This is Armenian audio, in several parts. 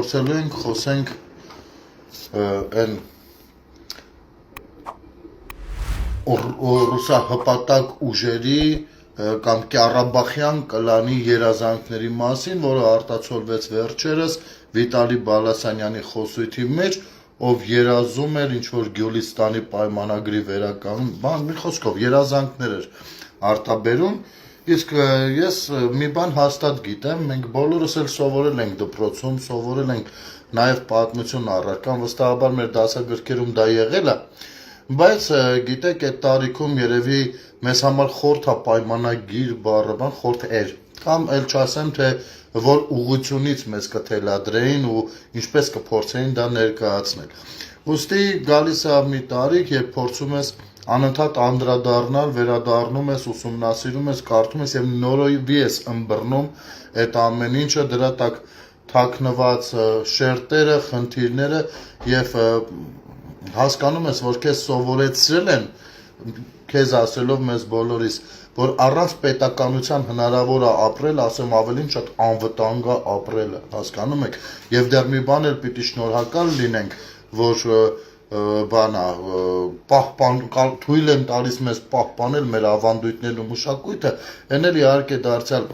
փորձելու ենք խոսենք այն ռուսահպատակ ուժերի կամ Կառաբախյան կլանի երազանքների մասին, որը արտացոլվեց վերջերս Վիտալի Բալասանյանի խոսույթի մեջ, ով երազում էր ինչ-որ Գյուլիստանի պայմանագրի վերականգնման, մի խոսքով երազանքներ էր արտաբերում, իսկ ես մի բան հաստատ գիտեմ, մենք բոլորս էլ սովորել ենք դպրոցում, սովորել ենք նաև պատմություն առարկան, վստահաբար մեր դասագրքերում դա եղել է, բայց գիտեք այդ տարիքում երևի մեզ համար խորթ է պայմանագիր բառը, խորթ էր, կամ էլ չասեմ, թե որ ուղղությունից մեզ կթելադրեին ու ինչպես կփորձեին դա ներկայացնել։ Ուստի գալիս է մի տարիք, երբ փորձում ես անընդհատ անդրադառնալ, վերադառնում ես, ուսումնասիրում ես, կարդում ես եւ նորովի ես ըմբռնում այդ ամեն ինչը, դրա տակ թաքնված շերտերը, խնդիրները եւ հասկանում ես, որ քեզ սովորեցրել են, քեզ ասելով մեզ բոլորիս, որ առանց պետականության հնարավոր է ապրել, ասեմ ավելին շատ անվտանգ է ապրելը, հասկանում եք, եւ դեռ մի բան էլ պիտի շնորհակալ լինենք, որ թույլ են տալիս մեզ պահպանել մեր ավանդույթներն ու մշակույթը, այն էլ իհարկե դարձյալ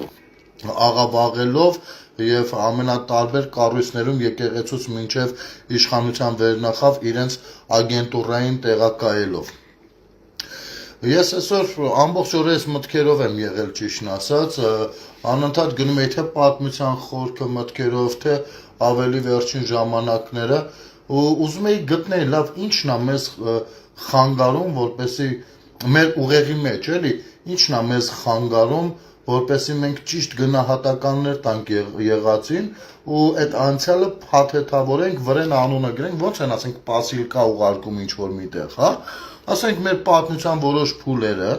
աղավաղելով եւ ամենատարբեր կառույցներում եկեղեցուց մինչեւ իշխանության վերնախավ իրենց ագենտուրային տեղակայելով։ Ես այսօր ամբողջ օրը այս մտքերով եմ եղել, ճիշտն ասած, անընդհատ գնում եի թե պատմության խորքը մտքերով, թե ավելի վերջին ժամանակները ու ուզում էի գտնել լավ ինչն է մեզ խանգարում, որպեսզի մեր ուղեղի մեջ, էլի, ինչն է մեզ խանգարում, որպեսզի մենք ճիշտ գնահատականներ տանք եղածին ու այդ անցյալը փաթեթավորենք, վրան անունը գրենք, ոնց են ասենք պասիլկա ուղարկում ինչ-որ միտեղ, հա? Ասենք մեր պատմության որոշ փուլերը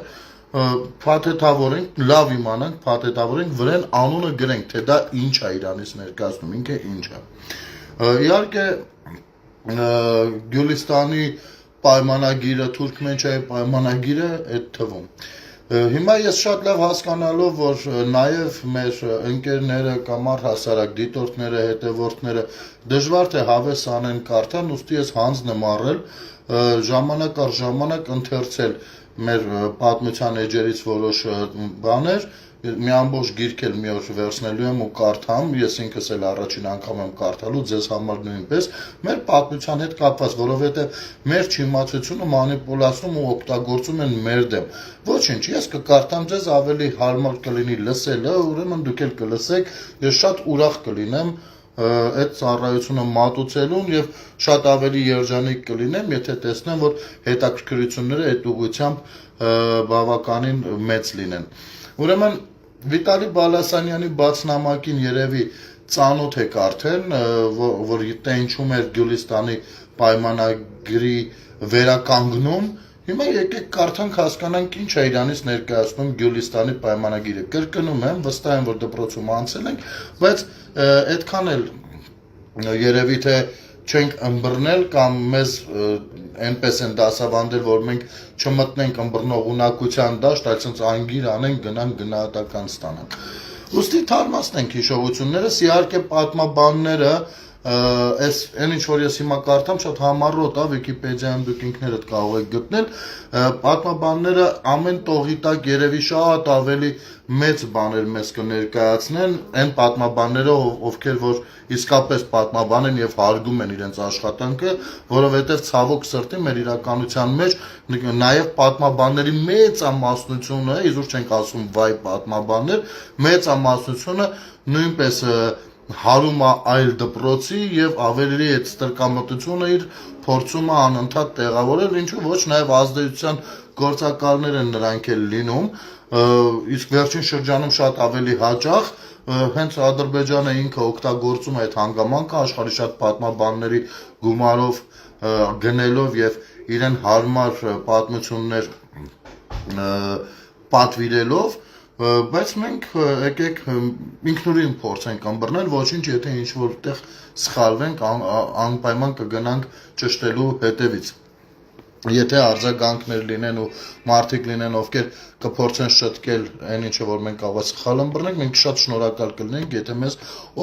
փաթեթավորենք, լավ իմանանք, փաթեթավորենք, վրան անունը գրենք, թե դա ինչ է իրանից ներկայացնում, ինքը ինչ է։ Իհարկե Գյուլիստանի պայմանագիրը, Թուրքմենչայի պայմանագիրը այդ թվում։ Հիմա ես շատ լավ հասկանալով, որ նաև մեր ընկերները կամ առհասարակ դիտորդները, հետևորդները դժվար թե հավես անեն կարդան, ուստի ես հանձն եմ առել ժամանակ առ ժամանակ ընթերցել մեր պատմության էջերից որոշ բաներ, մի ամբողջ գիրք էլ մի օր վերցնելու եմ ու կարդամ, ես ինքս էլ առաջին անգամ եմ կարդալու, ձեզ համար նույնպես, մեր պատմության հետ կապված, որովհետև մեր չիմացությունը մանիպուլացնում ու օգտագործում են մեր դեմ։ Ոչինչ, ես կկարդամ ձեզ ավելի հարմար կլինի լսելը, ուրեմն դուք էլ կլսեք, ես շատ ուրախ կլինեմ այդ ծառայությունը մատուցելուն եւ շատ ավելի երջանիկ կլինեմ, եթե տեսնեմ, որ հետաքրքրությունները այդ ուղղությամբ բավականին մեծ լինեն։ Ուրեմն Վիտալի Բալասանյանի բացնամակին երևի ծանոթ եք արդեն, որ տենչում էր Գյուլիստանի պայմանագրի վերականգնում, հիմա եկեք կարդանք հասկանանք ինչ է իրանից ներկայացնում Գյուլիստանի պայմանագիրը։ Կրկնում եմ, վստահ եմ, որ դպրոցում անցել ենք, բայց այդքան էլ երևի թե չենք ըմբռնել կամ մեզ այնպես են դասավանդել, որ մենք չմտնենք ըմբռնող ունակության դաշտ, այլպես անգիր անենք, գնանք գնահատական ստանանք։ Ուստի թարմացնենք հիշողություններս, իհարկե պատմաբանները այն ինչ որ ես հիմա կարդամ շատ համառոտ է, Վիկիպեդիայում դուք ինքներդ կարող եք գտնել, պատմաբանները ամեն տողի տակ երևի շատ ավելի մեծ բաներ մեզ կներկայացնեն, այն պատմաբանները, ովքեր որ իսկապես պատմաբան են եւ հարգում են իրենց աշխատանքը, որովհետեւ ցավոք սրտի մեր իրականության մեջ նաեւ պատմաբանների մեծամասնությունը, իզուր չենք ասում վայ պատմաբաններ, մեծամասնությունը նույնպես հարում է այլ դպրոցի եւ ավելի այդ ստրկամտությունը իր փորձում է անընդհատ տեղավորել, ինչու ոչ նաեւ ազդեցության գործակալներ են նրանք էլ լինում, իսկ վերջին շրջանում շատ ավելի հաճախ հենց Ադրբեջանը ինքը օգտագործում է այդ հանգամանքը աշխարհի շատ պատմաբանների գումարով գնելով եւ իրեն հարմար պատմություններ պատվիրելով, բայց մենք եկեք ինքնուրույն փորձենք ըմբռնել, ոչինչ, եթե ինչ-որ տեղ սխալվենք, անպայման կգնանք ճշտելու հետևից։ Եթե արձագանքներ լինեն ու մարդիկ լինեն, ովքեր կփորձեն շտկել այն ինչը որ մենք կարող է սխալ ըմբռնենք, մենք շատ շնորհակալ կլինենք, եթե մեզ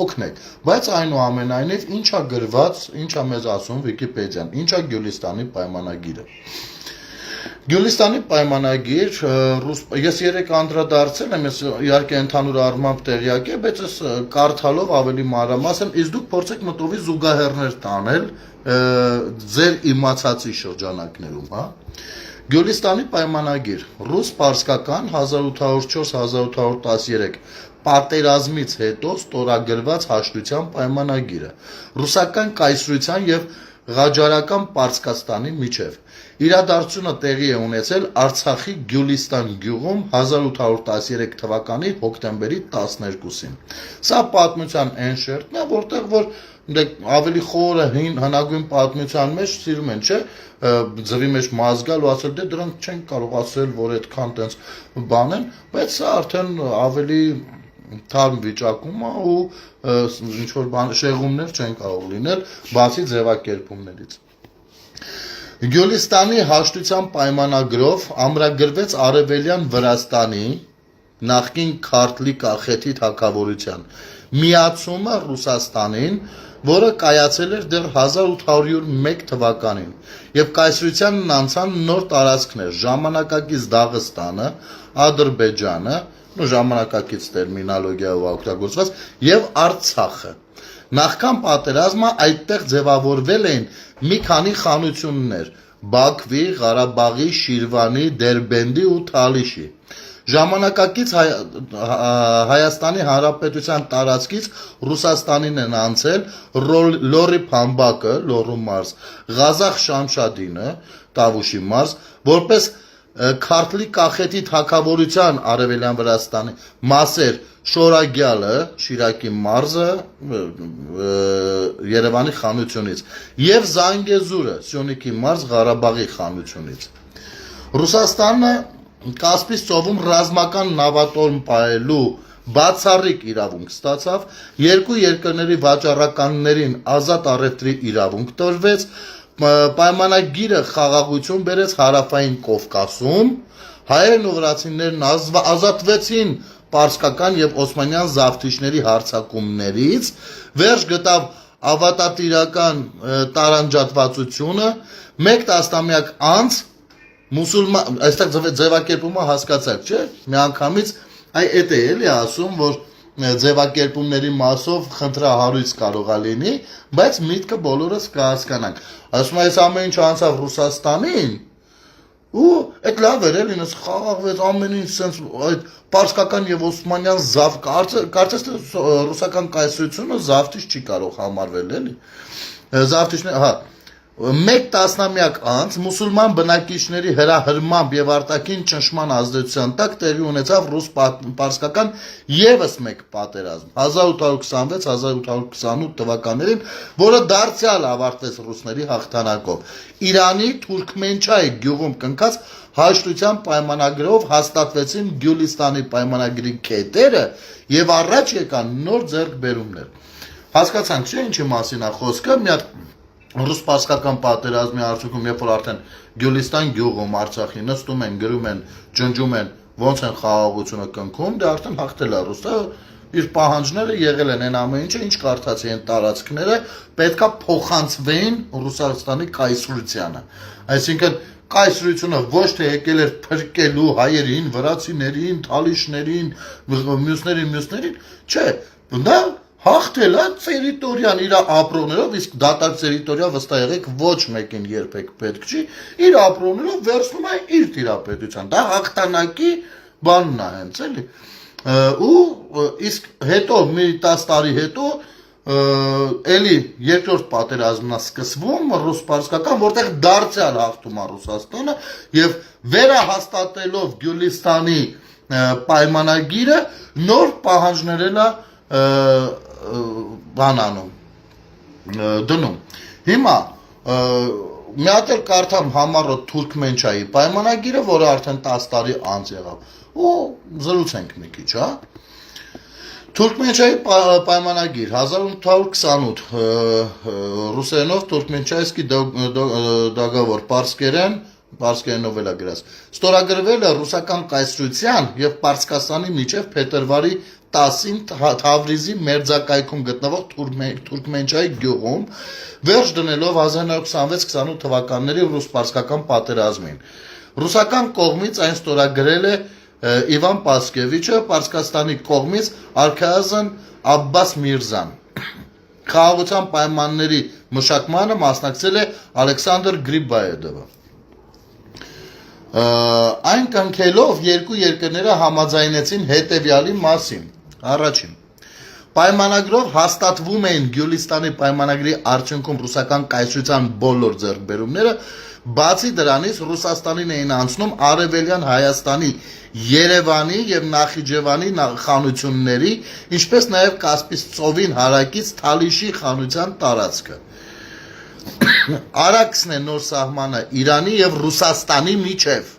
օգնեք։ Բայց այնուամենայնիվ ինչա գրված, ինչա մեզ ասում Վիկիպեդիան, ինչա Գյուլիստանի պայմանագիրը։ Գյուլիստանի պայմանագիր, ես երեք անդրադարձել եմ, ես իհարկե ընդհանուր առմամբ տեղյակ եմ, բայց ես կարդալով ավելի մանրամասն, իսկ դուք փորձեք մտովի զուգահեռներ տանել ձեր իմացածի շրջանակներում, հա։ Գյուլիստանի պայմանագիր, ռուս-պարսկական 1804-1813 պատերազմից հետո ստորագրված հաշտության պայմանագիրը, ռուսական կայսրության եւ Ղաջարական Պարսկաստանի միջև։ Իրադարձությունը տեղի է ունեցել Արցախի Գյուլիստան գյուղում 1813 թվականի հոկտեմբերի 12-ին։ Սա պատմության այն շերտն է, որտեղ որ ավելի խորը հին հնագույն պատմության մեջ սիրում են, չէ, ձվի մեջ մազգալ ու ասել, դե դրանք չեն կարող ասել, որ այդքան տենց բան են, բայց սա արդեն ավելի թարմ վիճակում է ու ինչ որ բան շեղումներ չեն կարող լինել, բացի ձևակերպումներից։ Գյուլիստանի հաշտության պայմանագրով ամրագրվեց Արևելյան Վրաստանի նախկին Քարթլի կախեթի թագավորության միացումը Ռուսաստանին, որը կայացել էր դեռ 1801 թվականին, եւ կայսրությանն անցան նոր տարածքներ՝ ժամանակակից Դաղստանը, Ադրբեջանը, ժամանակակից տերմինոլոգիայով օգտագործված, եւ Արցախը։ Նախքան պատերազմը այդտեղ ձևավորվել էին մի քանի խանություններ՝ Բաքվի, Ղարաբաղի, Շիրվանի, Դերբենդի ու Թալիշի։ Ժամանակակից Հայաստանի Հանրապետության տարածքից Ռուսաստանին են անցել Լոռի Փամբակը, Լոռու մարզ, Ղազախ Շամշադինը, Տավուշի մարզ, որպես Քարթլի կախեթի թագավորության Արևելյան Վրաստանի մասեր Շորագյալը, Շիրակի մարզը Երևանի խանությունից եւ Զանգեզուրը, Սյունիքի մարզ Ղարաբաղի խանությունից։ Ռուսաստանը Կասպից ծովում ռազմական նավատորմ պահելու բացառիկ իրավունք ստացավ, երկու երկրների վաճառականներին ազատ առևտրի իրավունք տրվեց, պայմանագիրը խաղաղություն բերեց Հարավային Կովկասում, հայերն ու վրացիներն ազատվեցին պարսկական եւ օսմանյան զավթիչների հարձակումներից, վերջ գտավ ավատատիրական տարանջատվածությունը, մեկ տասնամյակ անց մուսուլման, այստեղ ձևակերպումը հասկացաք, չէ՞, միանգամից այդ է էլի ասում, որ ձևակերպումների մասով խնդրահարույց կարող է լինի, բայց միտքը բոլորս կհասկանանք։ Ասում այս ամեն ինչ անցավ Ռուսաստանին, ու այդ լավ էր էլի, ինձ խաղաղվեց ամեն ինչ sense այդ պարսկական եւ օսմանյան զավ կարծես թե ռուսական կայսրությունը զավթիչ չի կարող համարվել էլի։ Զավթիչներ, հա, մեկ տասնամյակ անց մուսուլման բնակիչների հրահրմամբ եւ արտաքին ճնշման ազդեցության տակ տեղի ունեցավ ռուս-պարսկական եւս մեկ պատերազմ 1826-1828 թվականներին, որը դարձյալ ավարտվեց ռուսների հաղթանակով։ Իրանի Թուրքմենչայի գյուղում կնքած հաշտության պայմանագրով հաստատվեցին Գյուլիստանի պայմանագրի կետերը եւ առաջ եկան նոր ձեռքբերումներ։ Հասկացանք, չէ՞ ինչի մասին է խոսքը, մի հատ ռուս-պարսկական պատերազմի արդյունքում, երբ որ արդեն Գյուլիստան գյուղում Արցախի նստում են, գրում են, ջնջում են, ոնց են խաղաղությունը կնքում, դե արդեն հաղթել է Ռուսը, իր պահանջները եղել են այն ամեն ինչը, ինչ կարդացի են տարածքները, պետքա փոխանցվեին Ռուսաստանի կայսրությանը։ Այսինքն կայսրությունը ոչ թե եկել էր փրկելու հայերին, վրացիներին, թալիշներին, մյուսներին, չէ, դա հաղթել է տերիտորիան իր ապրոներով, իսկ դատարկ տերիտորիա վստահ եղեք ոչ մեկին երբեք պետք չի, իր ապրոներով վերցնում է իր տիրապետության, դա հաղթանակի բանն է հենց էլի, ու իսկ հետո մի 10 տարի հետո էլի երկրորդ պատերազմն է սկսվում ռուս-պարսկական, որտեղ դարձյալ հաղթում է Ռուսաստանը եւ վերահաստատելով Գյուլիստանի պայմանագիրը նոր պահանջներն է բանանում դնում։ Հիմա մի հատ էլ կարդամ համառոտ Թուրքմենչայի պայմանագիրը, որը արդեն 10 տարի անց եղավ, ու զրուցենք մի քիչ, հա։ Թուրքմենչայի պայմանագիր 1828 ռուսերենով Թուրքմենչայսկի դագավոր պարսկերենով էլ գրած ստորագրվել է ռուսական կայսրության եւ Պարսկաստանի միջև փետրվարի 10-ին Թավրիզի մերձակայքում գտնվող Թուրքմենչայի գյուղում վերջ դնելով 1926-28 թվականների ռուս-պարսկական պատերազմին ռուսական կողմից այն ստորագրել է Իվան Պասկևիչը, Պարսկաստանի կողմից արքայազն Աբբաս Միրզան։ Խաղաղության պայմանների մշակմանը մասնակցել է Ալեքսանդր Գրիբայեդովը։ Այն կնքելով երկու երկրները համաձայնեցին հետևյալի մասին։ Առաջին. պայմանագրով հաստատվում էին Գյուլիստանի պայմանագրի արդյունքում ռուսական կայսրության բոլոր ձեռքբերումները, բացի դրանից Ռուսաստանին էին անցնում Արևելյան Հայաստանի Երևանի եւ Նախիջևանի խանությունների, ինչպես նաեւ Կասպից ծովին հարակից Թալիշի խանության տարածքը։ Արաքսն է նոր սահմանը Իրանի եւ Ռուսաստանի միջև։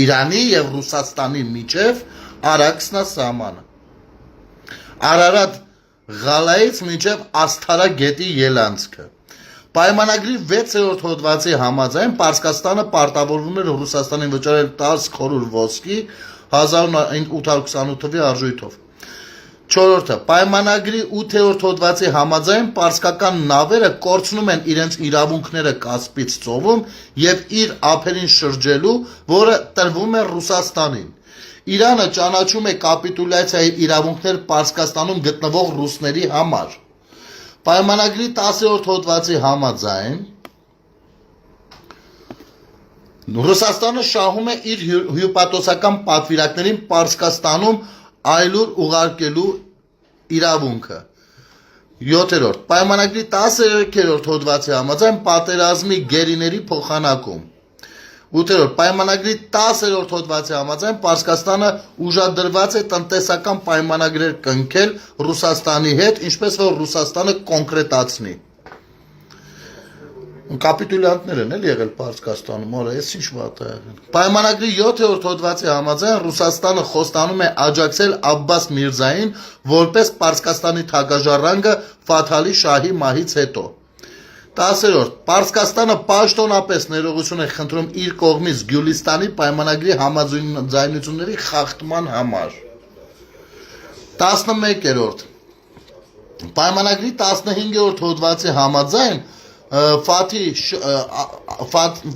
Իրանի եւ Ռուսաստանի միջև Արաքսն է սահմանը։ Արարատ Ղալայից մինչև Ասթարա գետի ելանցքը։ Պայմանագրի 6-րդ հոդվածի համաձայն Պարսկաստանը պարտավորվում էր Ռուսաստանին վճարել 10 քորուր ոսկի 1828 թվականի արժույթով։ 4-րդը պայմանագրի 8-րդ հոդվածի համաձայն պարսկական նավերը կորցնում են իրենց իրավունքները Կասպից ծովում եւ իր ափերին շրջելու, որը տրվում է Ռուսաստանին։ Իրանը ճանաչում է կապիտուլյացիայի իրավունքներ Պարսկաստանում գտնվող ռուսների համար։ Պայմանագրի 10-րդ հոդվածի համաձայն Ռուսաստանը շահում է իր հյուպատոսական պատվիրակներին Պարսկաստանում այլուր ուղարկելու իրավունքը։ 7-րդ պայմանագրի 13-րդ հոդվածի համաձայն պատերազմի գերիների փոխանակում։ 8-րդ պայմանագրի 10-րդ հոդվածի համաձայն Պարսկաստանը ուժադրված է տնտեսական պայմանագրեր կնքել Ռուսաստանի հետ, ինչպես որ Ռուսաստանը կոնկրետացնի։ Կապիտուլյանտներ են եղել Պարսկաստանում, օրը, այս ինչ վատ է եղել։ Պայմանագրի 7-րդ հոդվածի համաձայն Ռուսաստանը խոստանում է աջակցել Աբբաս Միրզային որպես Պարսկաստանի թագաժառանգը Ֆաթալի շահի մահից հետո։ 10-րդ Պարսկաստանը պաշտոնապես ներողություն է խնդրում իր կողմից Գյուլիստանի պայմանագրի համաձայնությունների խախտման համար։ 11-րդ պայմանագրի 15-րդ հոդվածի համաձայն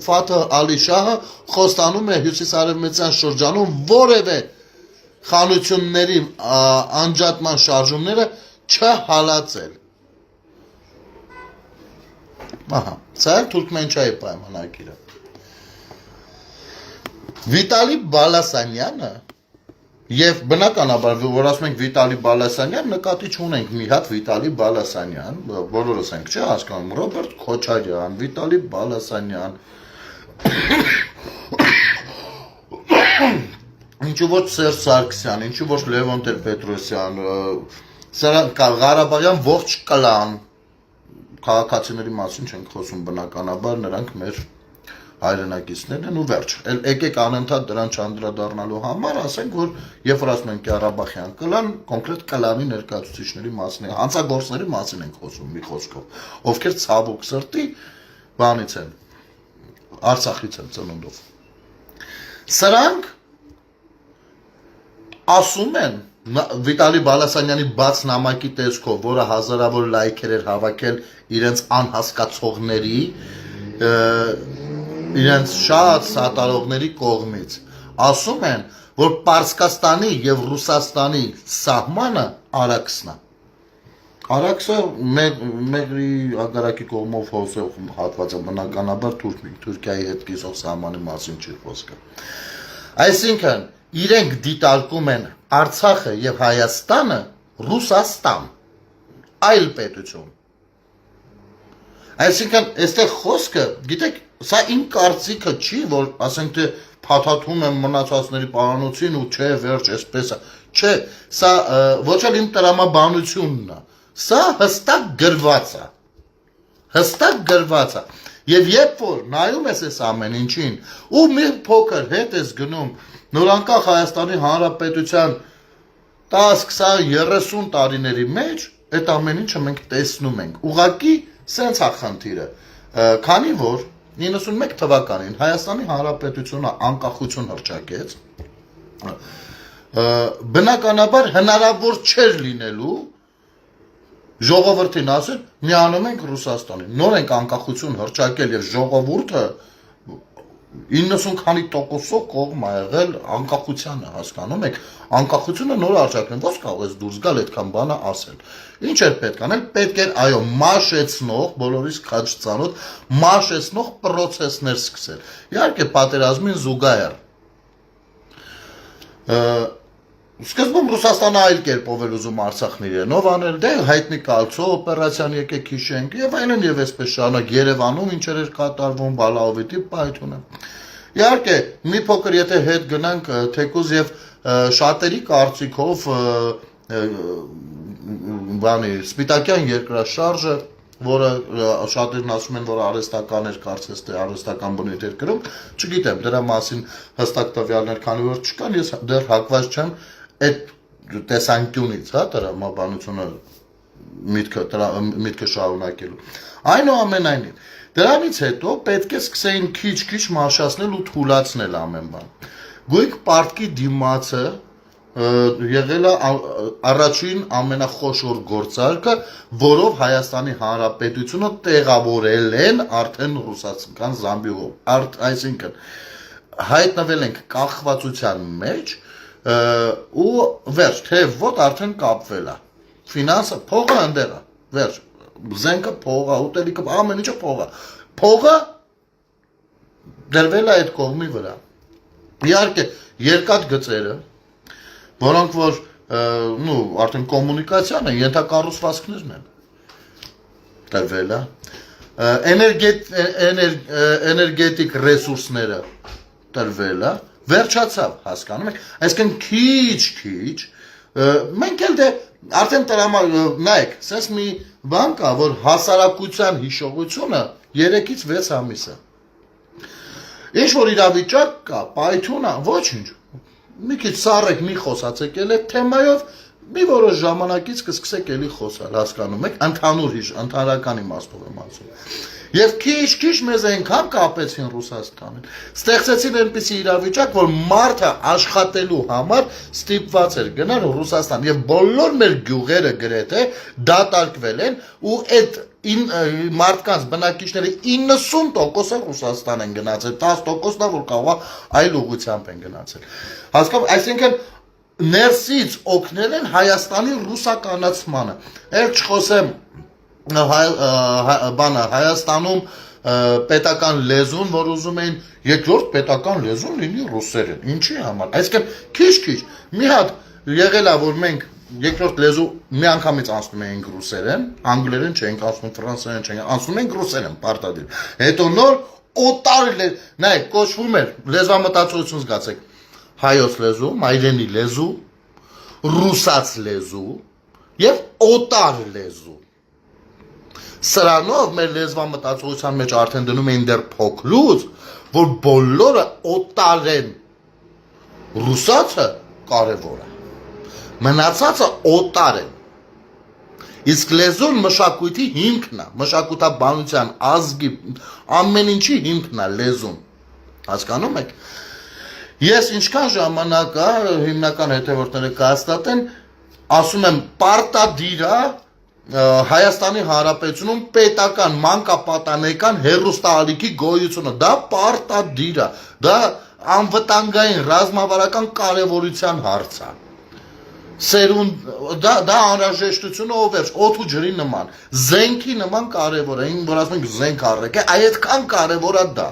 Ֆաթհ Ալի Շահը խոստանում է հյուսիսարևմտյան շրջանում որևէ խանությունների անջատման շարժումները չհալածել։ Ահա, սա է Թուրքմենչայի պայմանագիրը։ Վիտալի Բալասանյանը եւ բնականաբար որ ասում ենք Վիտալի Բալասանյան, նկատի չունենք մի հատ Վիտալի Բալասանյան, բոլորս ենք չէ հասկանում, Ռոբերտ Քոչարյան, Վիտալի Բալասանյան։ Ինչու ոչ Սերժ Սարգսյան, ինչու ոչ Լևոն Տեր-Պետրոսյան, սրանք Ղարաբաղյան ողջ կլան քաղաքացիների մասին չենք խոսում բնականաբար, նրանք մեր հայրենակիցներն են ու վերջ։ Եկեք անընդհատ դրան չանդրադառնալու համար ասենք, որ երբ որ ասում ենք Ղարաբաղյան կլան, կոնկրետ կլանի ներկայացուցիչների մասին, հանցագործների մասին ենք խոսում մի խոսքով, ովքեր ցավոք սրտի բանից են, Արցախից են ծնունդով։ Սրանք ասում են Վիտալի Բալասանյանի բաց նամակի տեսքով, որը հազարավոր լայքեր էր հավաքել իրենց անհասկացողների, իրենց շատ սատարողների կողմից, ասում են, որ Պարսկաստանի եւ Ռուսաստանի սահմանը Արաքսն է։ Արաքսը Մեգրի ագարակի կողմով հոսող հատվածը բնականաբար Թուրքիայի հետ կիսող սահմանի մասին չի խոսքը։ Այսինքն իրենք դիտարկում են Արցախը եւ Հայաստանը Ռուսաստան, այլ պետություն։ Այսինքն այստեղ խոսքը, գիտեք, սա իմ կարծիքը չի, որ ասենք թե փաթաթում եմ մնացածների պարանոցին ու չէ, վերջ, այսպես է։ Չէ, սա ոչ էլ իմ տրամաբանությունն է։ Սա հստակ գրված է։ Հստակ գրված է։ Եվ երբ որ նայում ես այս ամեն ինչին, ու մի փոքր հետ ես գնում նորանկախ Հայաստանի Հանրապետության 10-20-30 տարիների մեջ այդ ամեն ինչը մենք տեսնում ենք։ Ուղղակի սենց է խնդիրը, քանի որ 91 թվականին Հայաստանի Հանրապետությունը անկախություն հռչակեց, բնականաբար հնարավոր չէր լինելու ժողովրդին ասել միանում ենք Ռուսաստանին, նոր ենք անկախություն հռչակել եւ ժողովուրդը 90 քանի տոկոսով կողմ ա եղել անկախությանը, հասկանում եք, անկախությունը նոր արժանացնել, ո՞ց կարող ես դուրս գալ այդքան բանը ասել։ Ինչ էր պետք անել, պետք էր այո, մաշեցնող, բոլորիս քաջ ծանոթ, մաշեցնող process-ներ սկսել։ Իհարկե պատերազմին զուգահեռ։ Սկզբում Ռուսաստանը այլ կերպով էր ուզում Արցախն իրենով անել, դե հայտնի կալցո օպերացիան եկեք հիշենք եւ այլն եւ այսպես շարունակ Երևանում ինչեր էր կատարվում Բալաովիտի պայթունը։ Իհարկե, մի փոքր եթե հետ գնանք թեկուզ եւ շատերի կարծիքով բանի Սպիտակյան երկրաշարժը, որը շատերն ասում են, որ արհեստական էր, կարծես թե արհեստական բնույթ էր կրում, չգիտեմ, դրա մասին հստակ տվյալներ քանի որ չկան, ես դեռ հակված չեմ այդ տեսանկյունից, հա, տրամաբանությունը միտքը շարունակելու։ Այնուամենայնիվ, դրանից հետո պետք է սկսեին քիչ-քիչ մաշացնել ու թուլացնել ամեն բան։ Գույք պարտքի դիմացը եղել է առաջին ամենախոշոր գործարքը, որով Հայաստանի Հանրապետությունը տեղավորել են արդեն ռուսական զամբյուղով, այսինքն հայտնվել ենք կախվածության մեջ ու վերջ, թե ոտ արդեն կապվել է, ֆինանսը, փողը ընդեր է, վերջ, զենքը փողը, ուտելիքը, ամեն ինչը փողը, փողը դրվել է այդ կողմի վրա, իհարկե երկաթ գծերը, որոնք որ արդեն կոմունիկացիան են, ենթակառուցվածքներն են տրվել է, էներգետիկ ռեսուրսները տրվել է, վերջացավ, հասկանում եք, այսինքն քիչ-քիչ, մենք էլ դե արդեն նայեք, սենց մի բան կա, որ հասարակության հիշողությունը 3-ից 6 ամիս է, ինչ որ իրավիճակ կա, պայթունա, ոչինչ, մի քիչ սառեք մի խոսացեք էլ այդ թեմայով, մի որոշ ժամանակից կսկսեք էլի խոսալ, հասկանում եք, ընդհանրական իմաստով եմ ասում։ Եվ քիչ-քիչ մեզ այնքան կապեցին Ռուսաստանին, ստեղծեցին այնպիսի իրավիճակ, որ մարդը աշխատելու համար ստիպված էր գնալ Ռուսաստան եւ բոլոր մեր գյուղերը գրեթե դատարկվել են ու այդ մարդկանց բնակիչների 90%-ը Ռուսաստան են գնացել, 10%-ն որ կարող է այլ ուղղությամբ են գնացել։ Հասկանում, այսինքն ներսից օգնել են Հայաստանի ռուսականացմանը։ Էլ չխոսեմ Հայաստանում պետական լեզուն, որ ուզում էին երկրորդ պետական լեզուն լինի ռուսերեն, ինչի համար, այսինքն քիչ-քիչ, մի հատ եղել է, որ մենք երկրորդ լեզու մի անգամից անցնում էինք ռուսերեն, անգլերեն չենք անցնում, ֆրանսերեն չենք, անցնում ենք ռուսերեն, պարտադիր, հետո նոր օտար նայեք, կոչվում էր, լեզվամտածողություն զգացեք, հայոց լեզու, մայրենի լեզու, ռուսաց լեզու և օտար լեզու։ Սրանով մեր լեզվամտածողության մեջ արդեն դնում էին դեռ փոքրուց, որ բոլորը օտար են, ռուսացը կարևոր է, մնացածը օտար են, իսկ լեզուն մշակույթի հիմքն է, մշակութաբանության, ազգի, ամեն ինչի հիմքն է լեզուն, հասկանում եք, ես ինչքան ժամանակ է, հիմնական հետևորդները կհաստատեն, ասում եմ պարտադիր է Հայաստանի Հանրապետությունում պետական մանկապատանեկան հեռուստաալիքի գոյությունը, դա պարտադիր է, դա անվտանգային ռազմավարական կարևորության հարց է, դա անհրաժեշտությունը ով էր, օդ ու ջրի նման, զենքի նման կարևոր է, որ ասում ենք զենք առեք է, այդքան կարևոր է դա,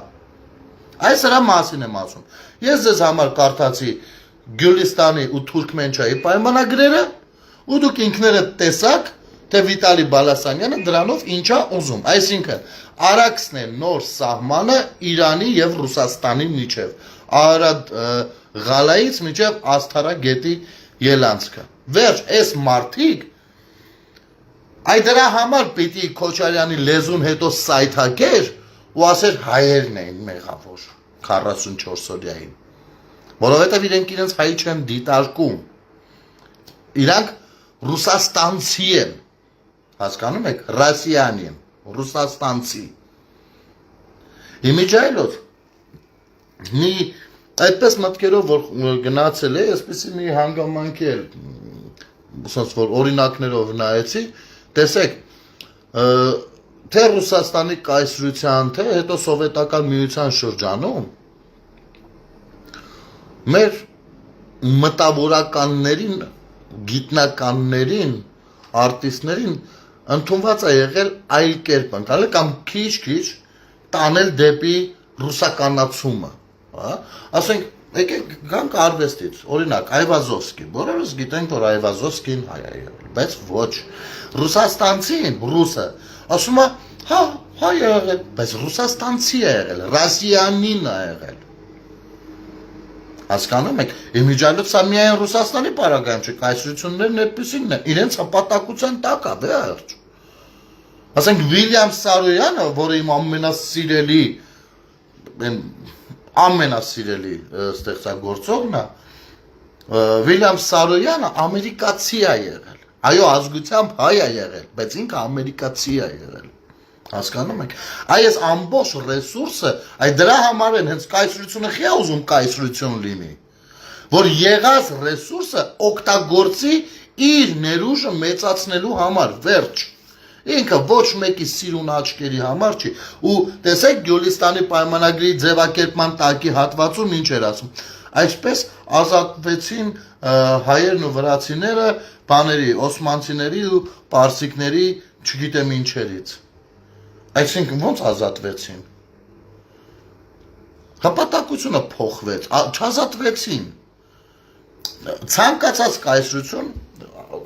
այս հրա մասին եմ ասում, ես ձեզ համար կարդացի Գյուլիստանի ու Թուրքմենչայի պայմանագրերը, ու դուք ինքներդ տեսաք, թե Վիտալի Բալասանյանը դրանով ինչա ուզում, այսինքն Արաքսն է նոր սահմանը Իրանի և Ռուսաստանի միջև, Արարատ Ղալայից միջև Ասթարագետի ելանցքը, վերջ, այս մարդիկ, այդ դրա համար պիտի Քոչարյանի լեզուն հետո սայթակեր ու ասեր հայերն էին մեղավոր 44 օրյային, որովհետև իրենք իրենց հայ չեն դիտարկում, իրանք ռուսաստանցի են, հասկանում եք, ռասիանի են, ռուսաստանցի։ Իմիջայլոց, մի այդպես մտքերով, որ գնացել է, այսպեսի մի հանգամանքի էլ, ուսանց որ օրինակներով նայեցի, տեսեք, թե Ռուսաստանի կայսրության, թե հետո սովետական միության շրջանում, մեր մտավորականներին, գիտնականներին, արտիստներին ընդունված է եղել այլ կերպ ընկալել կամ քիչ-քիչ տանել դեպի ռուսականացումը, ասենք, եկեք գանք արվեստից, օրինակ, Այվազովսկի, բոլորս գիտենք, որ Այվազովսկին հայ է եղել, բայց ոչ, ռուսաստանցին, ռուսը, ասում է, հայ է եղել, բայց ռուսաստանցի է եղել, ռասիանին է եղել, հասկանում եք, իմիջայլոց սա միայն Ռուսաստանի պարագայում չէ, կայսրություններն այդպիսինն են, իրենց հպատակության տակ է, վերջ, ասենք Վիլյամ Սարոյանը, որը իմ ամենասիրելի ստեղծագործողն է, Վիլյամ Սարոյանը ամերիկացի է եղել, այո, ազգությամբ հայ է եղել, բայց ինքը ամերիկացի է եղել, հասկանում եք, այս ամբողջ ռեսուրսը, այդ դրա համար են հենց կայսրությունը խիա ուզում կայսրություն լինի, որ եղած ռեսուրսը օգտագործի իր ներուժը մեծացնելու համար, վերջ, ինքը ոչ մեկի սիրուն աչքերի համար չի, ու տեսեք Գյուլիստանի պայմանագրի ձևակերպման տակի հատվածում ինչ էր ասում, այսպես ազատվեցին հայերն ու վրացիները բաների, օսմանցիների ու պարսիկների չգիտեմ ինչերից, այսինքն ոնց ազատվեցին, հպատակությունը փոխվեց, չազատվեցին, ցանկացած կայսրություն,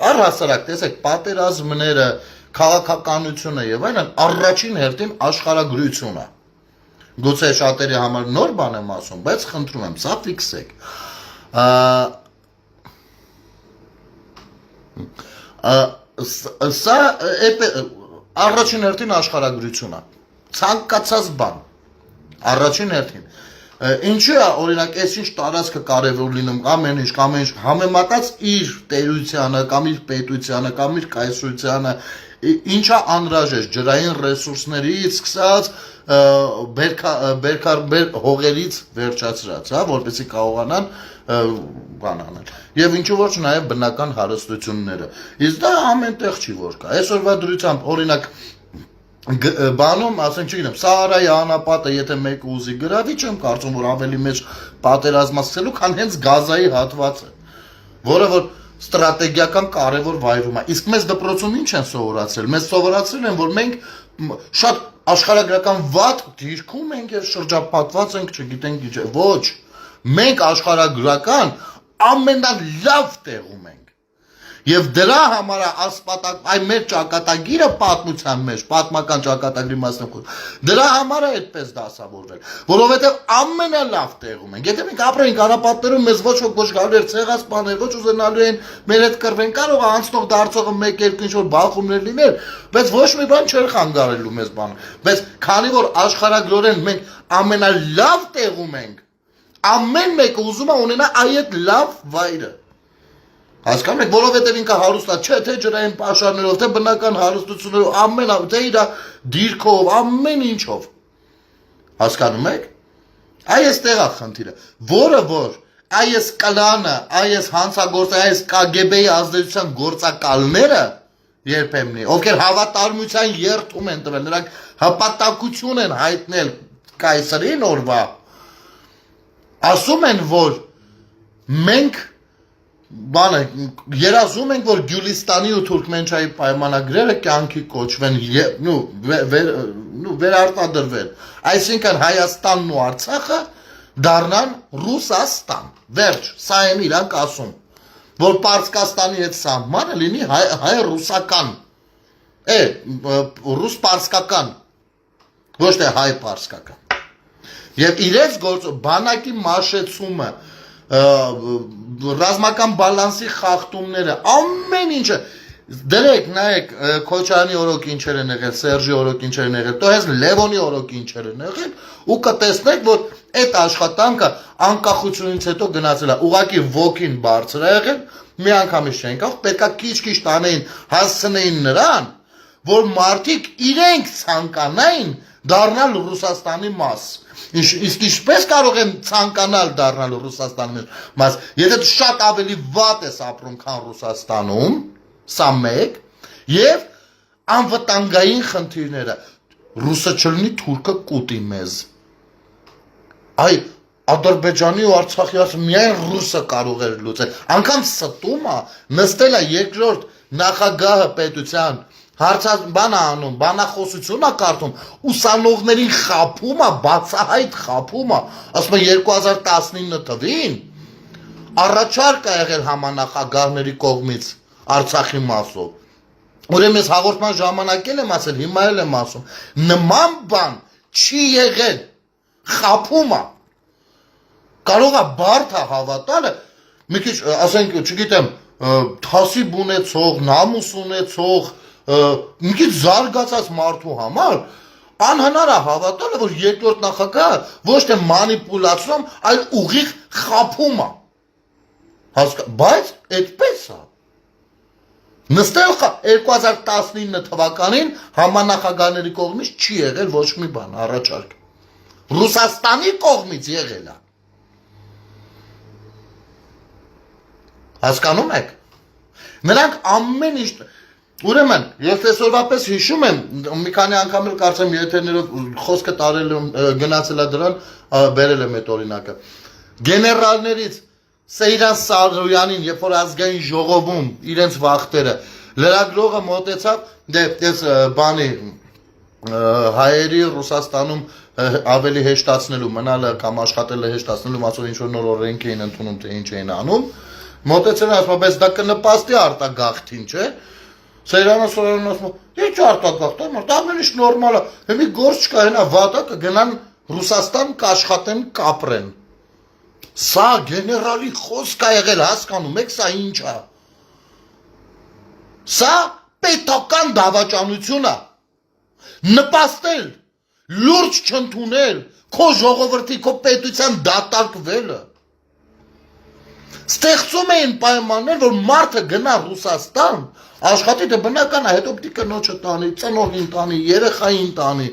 առհասարակ տեսեք պատերազմները, քաղաքականությունը եւ այլն առաջին հերթին աշխարհագրությունը։ Գուցե շատերի համար նոր բան եմ ասում, բայց խնդրում եմ, սա ֆիքսեք։ Սա առաջին հերթին աշխարհագրությունը։ Ցանկացած բան առաջին հերթին։ Ինչու է օրինակ այսինչ տարածքը կարևոր լինում ամեն ինչ համեմատած իր տերությանը կամ իր պետությանը կամ իր կայսրությանը ինչա անհրաժեշտ ջրային ռեսուրսներից սկսած հողերից վերջացրած, որպեսզի կարողանան բան անել։ Եվ ինչու ոչ նաև բնական հարստությունները։ Իսկ դա ամենտեղ չի որ կա։ Այսօրվա դրությամբ օրինակ բանում, ասենք չգիտեմ, Սահարայի անապատը եթե մեկը ուզի գրավի, չեմ կարծում, որ ավելի մեջ պատերազմացնելու, քան հենց Գազայի հատվածը, որը որ ստրատեգիական կարևոր վայրում է։ Իսկ մեզ դպրոցում ինչ են սովորացրել։ Մեզ սովորացրել են, որ մենք շատ աշխարհագրական վատ դիրքում ենք եւ շրջապատված ենք, չգիտենք ինչ։ Ոչ, մենք աշխարհագրական ամենալավ տեղում ենք։ Եվ դրա համար ասպատակ, մեր ճակատագիրը պատմության մեջ, պատմական ճակատագրի մասնակցություն, դրա համար է այդպես դասավորվել, որովհետև ամենալավ տեղում ենք։ Եթե մենք ապրենք Արապատներում, մեզ ոչ ոք ոչ գալու էր ցեղած բաներ, ոչ ուզենալու են մեր հետ կռվեն, կարող է անցնող դարձողը 1-2 ինչ-որ բախումներ լինել, բայց ոչ մի բան չէր խանգարելու մեզ բանը։ Բայց քանի որ աշխարհագրորեն մենք ամենալավ տեղում ենք, ամեն մեկը ուզում է ունենա այդ լավ վայրը։ Հասկանում եք, որովհետև ինքը հարուստ է, չէ, թե ջրային պաշարներով, թե բնական հարստություններով, թե իր դիրքով, ամեն ինչով։ Հասկանում եք։ Այստեղ է խնդիրը, որը որ այս կլանը, այս հանցագործը, այս KGB-ի ազդեցության գործակալները երբեմն, ովքեր հավատարմության երթում են տվել, նրանք հպատակություն են հայտնել կայսրին օրվա, ասում են, որ մենք բանը երազում ենք, որ Գյուլիստանի ու Թուրքմենչայի պայմանագրերը կյանքի կոչվեն, վերարտադրվեն, այսինքն Հայաստանն ու Արցախը դառնան Ռուսաստան, վերջ, սա են իրանք ասում, որ Պարսկաստանի հետ սահմանը լինի հայ-ռուսական, ռուս-պարսկական, ոչ թե հայ-պարսկական, և իրենց բանակի մաշեցումը, ռազմական բալանսի խախտումները, ամեն ինչը, դրեք, նայեք, Քոչարյանի օրոք ինչեր են եղել, Սերժի օրոք ինչեր են եղել, то հենց Լևոնի օրոք ինչեր են եղել, ու կտեսնեք, որ այդ աշխատանքը անկախությունից հետո գնացել է, ուղղակի ոգին բարձր է եղել, մի անգամից չեն կարող, պետքա քիչ-քիչ տանեին, հասցնեին նրան, որ մարդիկ իրենք ցանկանային դառնալ Ռուսաստանի մաս։ Իսկ ինչպես կարող են ցանկանալ դառնալ Ռուսաստանի մաս, եթե դու շատ ավելի վատ ես ապրում, քան Ռուսաստանում, սա մեկ, եւ անվտանգային խնդիրները, ռուսը չլինի, թուրքը կուտի մեզ։ Այ Ադրբեջանի ու Արցախի ասում միայն ռուսը կարող էր լուծել, անգամ ստում է, նստել է երկրորդ նախագահը պետության, բան է անում, բանախոսություն է կարդում, ուսանողներին խաբում է, բացահայտ խաբում է, ասում է 2019 թվին առաջարկ է եղել համանախագահների կողմից Արցախի մասով։ Ուրեմն ես հաղորդման ժամանակ եմ ասել, հիմա էլ եմ ասում, նման բան չի եղել, խաբում է։ Կարող է բարդ է հավատալը, մի քիչ, ասենք, չգիտեմ, թասիբ ունեցող, նամուս ունեցող, մի քիչ զարգացած մարդու համար անհնար է հավատալը, որ երկրորդ նախագահը ոչ թե մանիպուլացիոն, այլ ուղիղ խաբում է։ Բայց այդպես է։ Նստել 2019 թվականին համանախագահների կողմից չի եղել ոչ մի բան, առաջարկ։ Ռուսաստանի կողմից եղել է։ Հասկանում եք։ Նրանք ամեն ինչ, ուրեմն, ես այսօրվա պես հիշում եմ, մի քանի անգամ էլ կարծեմ եթերներով խոսքը տարել եմ, գնացել է դրան, բերել եմ այդ օրինակը։ Գեներալներից Սեյրան Սարոյանին, երբ որ ազգային ժողովում իրենց վախտերը, լրագրողը մոտեցավ, դες բանի հայերի Ռուսաստանում ավելի հեշտացնելու, մնալը կամ աշխատելը հեշտացնելու մասով ինչ որ նոր օրենք էին ընդունում, թե ինչ էին անում, մոտեցել են ասում, բայց դա կնպաստի արտագաղթին, չէ։ Սեյրանը Սարոյանն ասում, ինչ արտագաղթ, դա ամեն ինչ նորմալ է, մի գործ չկա, հենա վատա կգնան Ռուսաստան կաշխատեն, կապրեն։ Սա գեներալի խոսք է եղել, հասկանում եք, սա ինչ է։ Սա պետական դավաճանություն է։ Նպաստել, լուրջ չընդունել, քո ժողովրդի, քո պետության դատարկվելը։ Ստեղծում էին պայմաններ, որ մարդը գնա Ռուսաստան, աշխատի, դե բնական է, հետո պիտի կնոջը տանի, ծնողին տանի, երեխային տանի։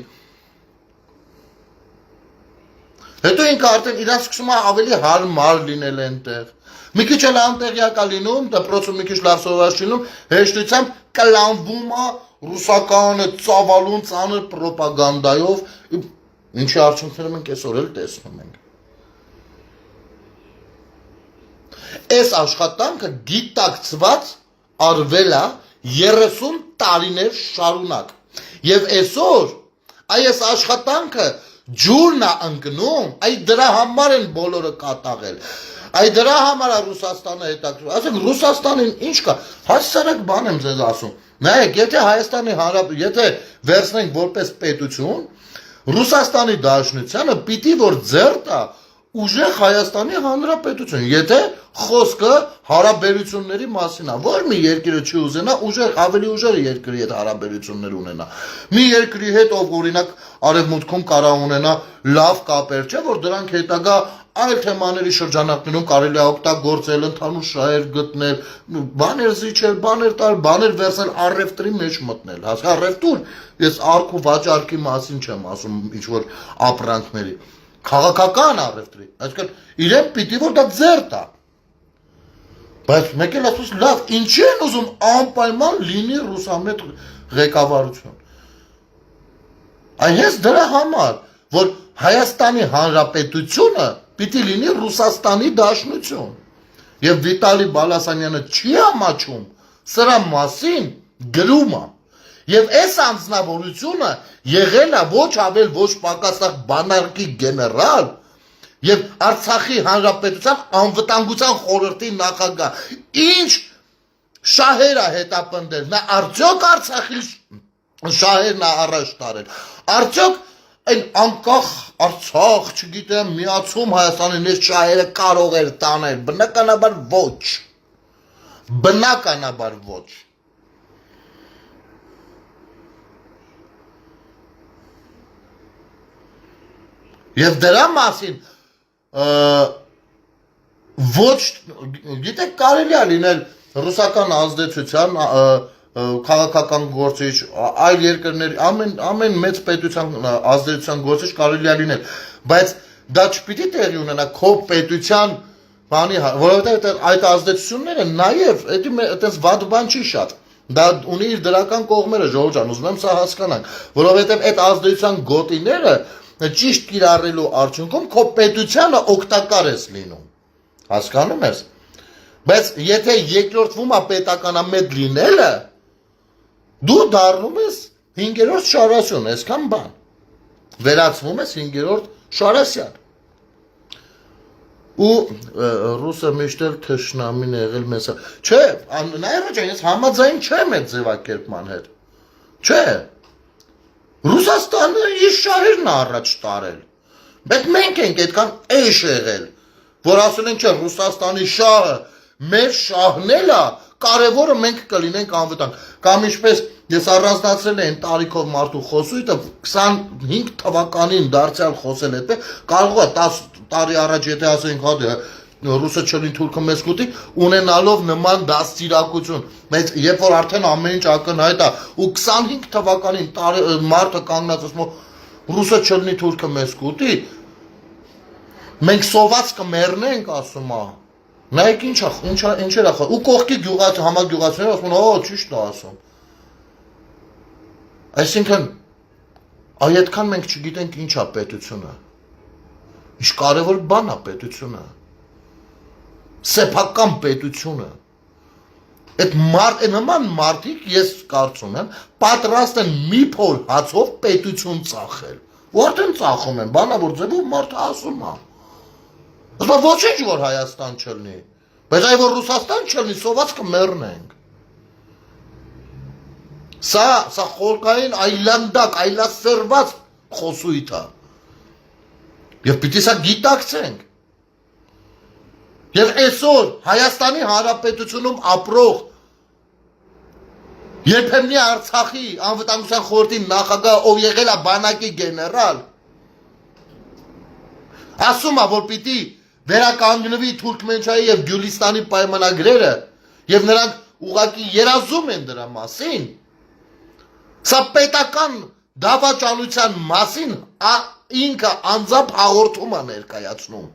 Հետո ինքը արդեն իրան սկսում է ավելի հարմար լինել այնտեղ։ Մի քիչ էլ անտեղյակ է լինում, դպրոցում մի քիչ լավ սովորած լինում, հեշտությամբ կլանվում է ռուսական ծավալուն ծանր պրոպագանդայով, ինչի արդյունքները մենք այսօր էլ տեսնում ենք։ Այս աշխատանքը գիտակցված արվել է 30 տարիներ շարունակ։ Եվ այսօր այս աշխատանքը ջուրն է ընկնում, այ դրա համար են բոլորը կատաղել։ Այ դրա համար է Ռուսաստանը հետաքրքրում։ Ասենք Ռուսաստանին ինչ կա, հասարակ բան եմ ձեզ ասում։ Նայեք, եթե Հայաստանի Հանրապետությունը, եթե վերցնենք որպես պետություն, Ռուսաստանի Դաշնությանը պիտի որ ձեռ տա ուժեղ Հայաստանի Հանրապետություն, եթե խոսքը հարաբերությունների մասին է, որ մի երկիրը չի ուզենա ավելի ուժեղ երկրի հետ հարաբերություններ ունենա։ Մի երկրի հետ, ով օրինակ արևմուտքում կարող ունենա լավ կապեր, չէ, որ դրանք հետագա այլ թեմաների շրջանակներում կարելի է օգտագործել, ընդհանուր շահեր գտնել, բաներ զիջել, բաներ տալ, բաներ վերցնել, առևտրի մեջ մտնել, առևտուր, ես արք ու վաճառքի մասին չեմ ասում, ինչ որ ապրանքների, քաղաքական առևտրի, այսինքն իրեն պիտի որ դա ձեռ տա։ Բայց մեկ էլ ասում լավ, ինչի են ուզում անպայման լինի ռուսամետ ղեկավարություն։ Այն հենց դրա համար, որ Հայաստանի Հանրապետությունը պիտի լինի Ռուսաստանի Դաշնություն։ Եվ Վիտալի Բալասանյանը չի ամաչում սրա մասին գրում է։ Եվ այս անձնավորությունը եղել է ոչ ավել ոչ պակաս բանարկի գեներալ եւ Արցախի Հանրապետության անվտանգության խորհրդի նախագահ։ Ինչ շահեր է հետապնդել, նա արդյոք Արցախի շահերն է առաջ տարել։ Արդյոք այն անկախ Արցախ, չգիտեմ, միացում Հայաստանին այս շահերը կարող էր տանել, բնականաբար ոչ։ Բնականաբար ոչ։ Եվ դրա մասին ոչ գիտեք կարելի է լինել ռուսական ազդեցության քաղաքական գործիչ այլ երկրների ամեն մեծ պետության ազդեցության գործիչ կարելի է լինել բայց դա չպիտի տեղի ունենա քո պետության բանի որովհետեւ այդ ազդեցությունները նաև այդպես վատ բան չի շատ դա ունի իր դրական կողմերը ժողովուրդ ջան ուզում եմ սա հասկանանք որովհետեւ այդ ազդեցության գոտիները ճիշտ կիրառելու արդյունքում քո պետությանը օգտակար ես լինում Հասկանում ես բայց եթե երկրորդվում է պետականամետ լինելը դու դառնում ես 5-րդ Շարասյուն այսքան բան վերածվում ես 5-րդ Շարասյան ու ռուսը միշտ էլ թշնամին եղել մեզ չէ նայր ջան ես համաձայն չեմ այդ ձևակերպման հետ չէ Ռուսաստանը իր շահերն առաջ տարել բայց մենք ենք այդքան էշ եղել որ ասել են չէ Ռուսաստանի շահը մեր շահն է կարևորը մենք կլինենք անվտանգ կամ ինչպես ես առանձնացրել եմ տարիքով մարդու խոսույթը 25 թվականին դարձյալ խոսել է կարող է 10 տարի առաջ եթե ասենք հա ռուսը չլին թուրքը մեզ կուտի ունենալով նման դաստիարակություն բայց երբ որ արդեն ամեն ինչ ակնհայտ է ու 25 թվականին մարդը կանգնած ասում ռուսը չլինի թուրքը մեզ կուտի մենք սոված կմեռնենք ասում է նայեք ինչեր է ու կողքի համագյուղացիները ասում են օ ճիշտ է ասում այսինքն այդքան մենք չգիտենք ինչ է պետությունը ինչ կարևոր բան է պետությունը սեփական պետությունը այդ նման մարդիկ ես կարծում եմ պատրաստ են մի փոլ հացով պետություն ծախել ու արդեն ծախում են բանավոր ձևով մարդը ասում է ասում ոչինչ որ Հայաստան չլինի բայց այ որ Ռուսաստան չլինի սոված կմեռնենք սա խորքային այլանդակ այլասերված խոսույթ է եւ պիտի սա գիտակցենք Եվ այսօր Հայաստանի Հանրապետությունում ապրող երբեմնի Արցախի անվտանգության խորհրդի նախագահ ով եղել է բանակի գեներալ ասում է որ պիտի վերականգնվի Թուրքմենչայի եւ Գյուլիստանի պայմանագրերը եւ նրանք ուղղակի երազում են դրա մասին սա պետական դավաճանության մասին ինքը անձամբ հաղորդում է ներկայացնում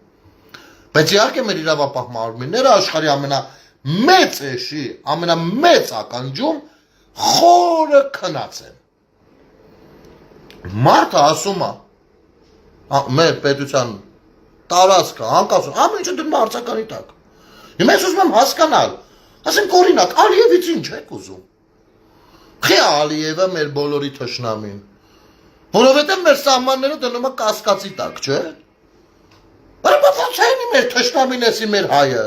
Բայց իհարկե մեր իրավապահ մարմինները աշխարհի ամենամեծ էշի, ամենամեծ ականջում խորը քնած են։ Մարդը ասում է մեր պետության տարածքը, անկասում, ամեն ինչը դնում է արձականի տակ։ Հիմա ես ուզում եմ հասկանալ, ասենք օրինակ, Ալիևից ինչ եք ուզում։ Խի Ալիևը մեր բոլորի թշնամին։ Որովհետև մեր սահմանները դնում է կասկածի տակ, չէ՞։ Բայց ո՞նց է մեր թշնամին էսի մեր հայը։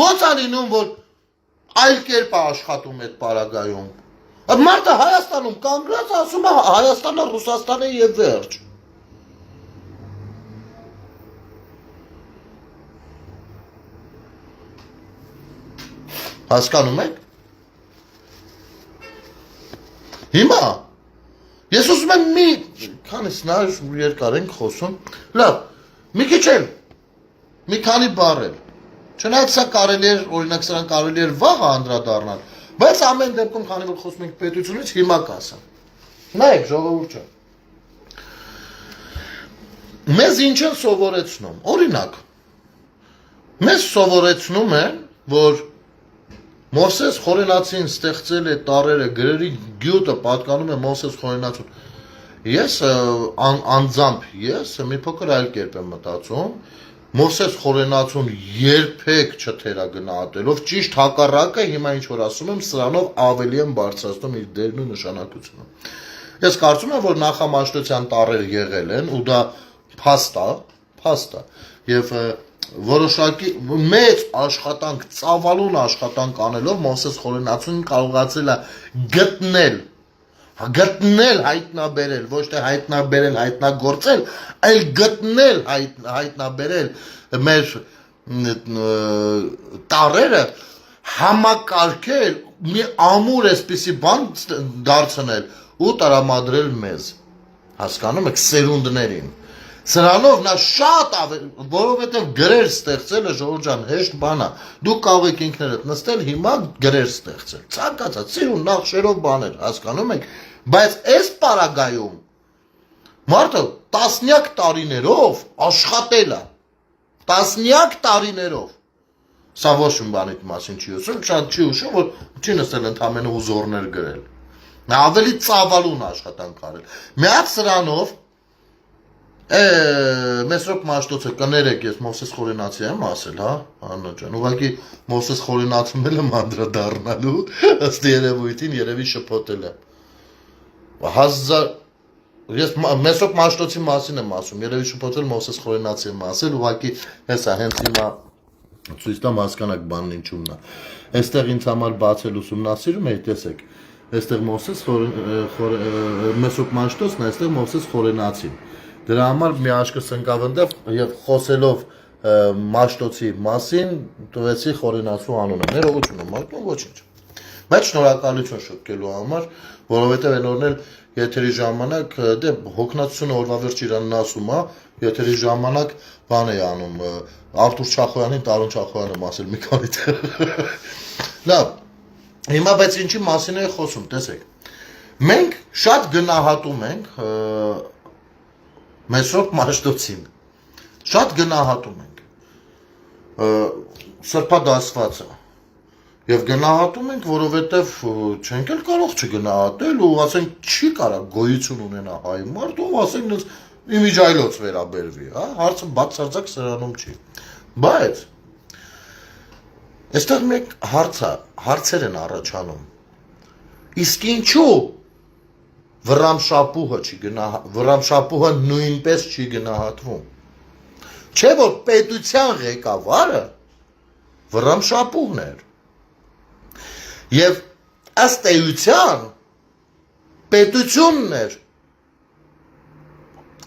Ո՞նց անինում որ այլ կերպ է աշխատում այդ պարագայում։ Մարդը Հայաստանում կանգնած ասում է Հայաստանը Ռուսաստանը եւ վերջ։ Հասկանում եք։ Հիմա ես ուզում եմ մի քանից նայ երկար ենք խոսում։ Լավ, մի քիչ էլ մի քանի բառ էլ։ Չնայած սա կարելի է օրինակ սրան կարելի է վաղ անդրադառնալ, բայց ամեն դեպքում քանի որ խոսում ենք պետությունից հիմա կասեմ։ Նայեք ժողովուրդ ջան։ Մեզ ինչ են սովորեցնում։ Օրինակ մեզ սովորեցնում են, որ Մովսես Խորենացին ստեղծել է տարերը գրերի գյուտը պատկանում է Մովսես Խորենացուն։ Ես անձամբ մի փոքր այլ կերպ եմ մտածում, Մովսես Խորենացուն երբեք չթերագնահատելով, ճիշտ հակառակը հիմա ինչ որ ասում եմ, սրանով ավելի եմ բարձրացնում իր դերն ու նշանակությունը։ Ես կարծում եմ, որ նախամաշտության տարեր եղել են ու դա փաստ է, եւ որոշակի մեծ աշխատանք, ծավալուն աշխատանք անելով Մովսես Խորենացուն կարողացել է գտնել, հայտնաբերել, ոչ թե հայտնաբերել, հայտնագործել, այլ գտնել, հայտնաբերել մեր տարերը, համակարգել, մի ամուր էսպիսի բան դարձնել ու տրամադրել մեզ, հասկանում եք, սերունդներին, Սրանով նա շատ որովհետև գրեր ստեղծելը Ժողովուրդ ջան հեշտ բան է։ Դու կարող եք ինքներդ նստել հիմա գրեր ստեղծել։ Ցանկացած սիրուն նախշերով բաներ, հասկանում եք, բայց այս պարագայում մարդը տասնյակ տարիներով աշխատել է։ Տասնյակ տարիներով։ Սա ոչ մի բանի մասին չի ասում, շատ չի ուշում, որ չի նստել ընդամենը ուզորներ գրել։ Նա ավելի ծավալուն աշխատանք արել։ Միած սրանով Մեսրոպ Մաշտոցը կներեք, ես Մովսես Խորենացի եմ ասել, հա, Աննա ջան, ուղղակի Մովսես Խորենացում էլ եմ անդրադառնալու, ըստ երևույթին երևի շփոթել եմ։ Ես Մեսրոպ Մաշտոցի մասին եմ ասում, երևի շփոթել Մովսես Խորենացի եմ ասել, ուղղակի հեսա հենց հիմա ցույց տամ հասկանաք բանն ինչումն է։ Այստեղ ինձ համար բացել ուսումնասիրում էի, տեսեք, այստեղ Մեսրոպ Մաշտոցն է, այստեղ Մովսես Խորենացին։ Դրա համար մի աշկրտ ընկավ ընդեղ եւ խոսելով Մաշտոցի մասին տվեցի Խորենացու անունը։ Ներողություն եմ ակում, ոչինչ։ Բայց շնորհակալություն շփկելու համար, որովհետեւ այն օրն էլ եթերի ժամանակ դե հոգնածությունը օրվա վերջ իրանն ասում է, եթերի ժամանակ բան է անում Արտուր Չախոյանին, Տարոն Չախոյանը ասել մի քանի տեղ։ Լավ։ Հիմա բայց ինչի մասին է խոսում, տեսեք։ Մենք շատ գնահատում ենք Մեսրոպ Մաշտոցին։ Շատ գնահատում ենք սրբադասվածը։ Եվ գնահատում ենք, որովհետև չենք էլ կարող չգնահատել ու ասենք չի կարող գոյություն ունենա հայ մարդ ու ասենք իմիջայլոց վերաբերվի, հա, հարցը բացարձակ սրանում չի։ Բայց այստեղ մեկ հարցեր են առաջանում։ Իսկ ինչու Վռամշապուհը նույնպես չի գնահատվում։ Չէ՞ որ պետության ղեկավարը Վռամշապուհն էր։ Եվ ըստ էության պետությունն էր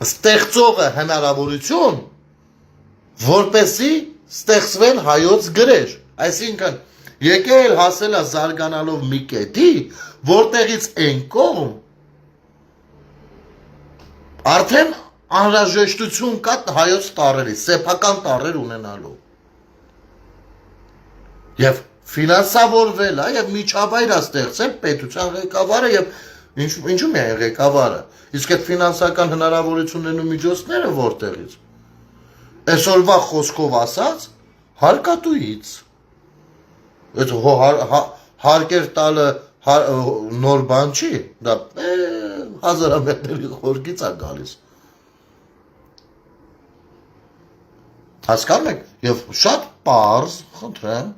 ստեղծողը հնարավորություն, որպեսզի ստեղծվեն հայոց գրեր։ Այսինքն եկել հասել է զարգանալով մի կետի, որտեղից այն կողմ արդեն անհրաժեշտություն կա հայոց տառերի, սեփական տառեր ունենալու։ Եվ ֆինանսավորվել է եւ միջավայր է ստեղծել պետության ղեկավարը եւ ինչու՞ միայն ղեկավարը։ Իսկ այդ ֆինանսական հնարավորություններն ու միջոցները որտեղից։ Այսօրվա խոսքով ասած, հարկատուից։ Այդ հարկեր տալը նոր բան չի, դա հազարամյակների խորքից է գալիս։ Հասկանում եք, եւ շատ պարզ, խնդրեմ,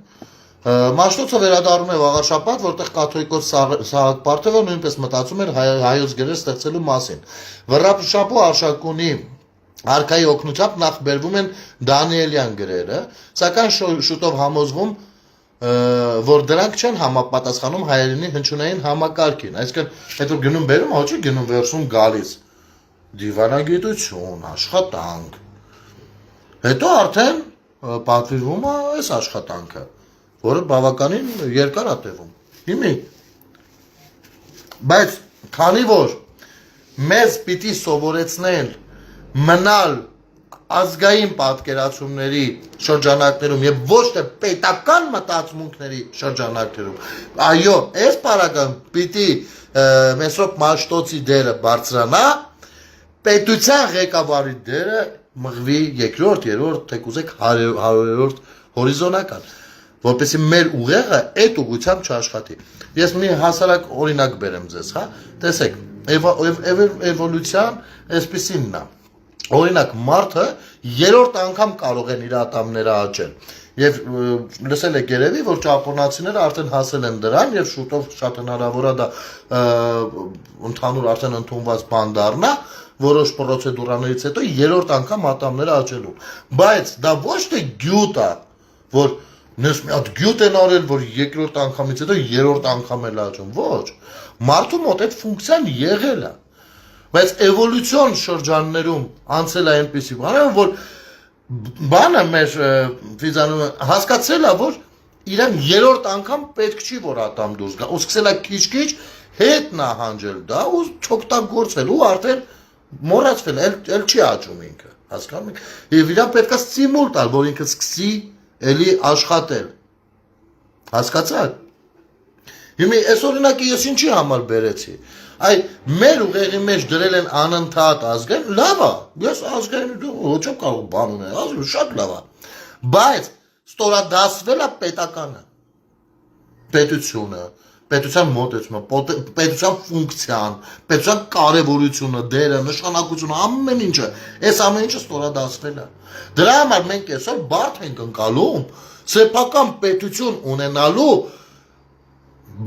Մաշտոցը վերադառնում է Վաղարշապատ, որտեղ կաթողիկոս Սահակ Պարթևը նույնպես մտածում էր հայոց գրեր ստեղծելու մասին։ Վռամշապուհ Արշակունի արքայի օգնությամբ նախ բերվում են Դանիելյան գրերը, սակայն շուտով համոզվում, որ դրանք չեն համապատասխանում հայերենի հնչյունային համակարգին։ Այսինքն, հետո գնում բերում, ոչ չի գնում վերցում գալիս դիվանագիտություն, աշխատանք։ Հետո արդեն պատվիրվում է այս աշխատանքը, որը բավականին երկար է տևում։ Հիմի։ Բայց քանի որ մեզ պիտի սովորեցնել մնալ ազգային պատկերացումների շրջանակներում եւ ոչ թե պետական մտածմունքների շրջանակներում, այո, այս պարագայում պիտի Մեսրոպ Մաշտոցի դերը բարձրանա, պետության ղեկավարի դերը մղվի երկրորդ, երրորդ, թեկուզեք 100-րդ հորիզոնական, որպեսզի մեր ուղեղը այդ ուղղությամբ չաշխատի։ Ես մի հասարակ օրինակ բերեմ ձեզ, հա, տեսեք, էվոլյուցիան այսպիսինն է։ Օրինակ մարդը երրորդ անգամ կարող են իր ատամները աճել։ Եվ լսել եք երևի, որ ճապոնացիները արդեն հասել են դրան եւ շուտով շատ հնարավոր է դա ընդհանուր արդեն ընդունված բան դառնա, որոշ պրոցեդուրաներից հետո երրորդ անգամ ատամները աճելու։ Բայց դա ոչ թե գյուտ է, որ նույնիսկ մի հատ գյուտ են արել, որ երկրորդ անգամից հետո երրորդ անգամ էլ աճում։ Ոչ։ Մարդու մոտ այդ ֆունկցիան եղել է։ Բայց էվոլյուցիոն շրջաններում անցել է այնպիսի բան, որ բանը մեր ֆիզիոնոմը հասկացել է, որ իրան երրորդ անգամ պետք չի, որ ատամ դուրս գա, ու սկսել է քիչ-քիչ հետ նահանջել դա ու չօգտագործել ու արդեն մոռացվել, էլ չի աճում ինքը, հասկանում եք։ Եվ իրան պետք է ստիմուլ տալ, որ ինքը սկսի էլի աշխատել։ Հասկացա՞ք։ Հիմա այս օրինակը ես ինչի համար բերեցի։ Այ մեր ուղեղի մեջ դրել են անընդհատ ազգային, լավ է։ Ես ազգային ոչ կարող բան ունեմ, ազգը շատ լավ է։ Բայց ստորադասվել է պետականը։ Պետությունը, պետության մոտեցումը, պետության ֆունկցիան, պետության կարևորությունը, դերը, նշանակությունը, ամեն ինչը, այս ամեն ինչը ստորադասվել է։ Դրա համար մենք այսօր բարդ ենք ընկալում սեփական պետություն ունենալու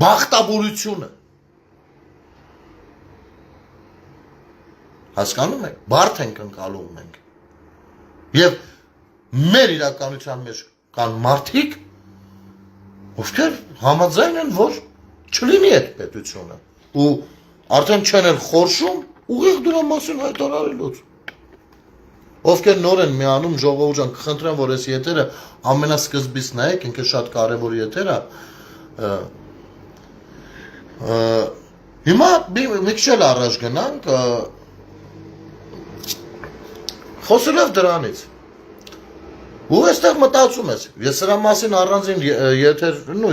բախտավորությունը։ Հասկանում եք, բարդ ենք ընկալում մենք։ Եվ մեր իրականության մեջ կան մարդիկ, ովքեր համաձայն են, որ չլինի այդ պետությունը ու արդեն չեն էլ խորշում ուղիղ դրա մասին հայտարարելուց։ Ովքեր նոր են միանում ժողովուրդ ջան, կխնդրեմ, որ այս եթերը ամենասկզբից նայեք, ինքը շատ կարևոր եթեր է։ Հիմա մի քիչ էլ առաջ գնանք, խոսելով դրանից։ Ու այստեղ մտածում ես, ես սրա մասին առանձին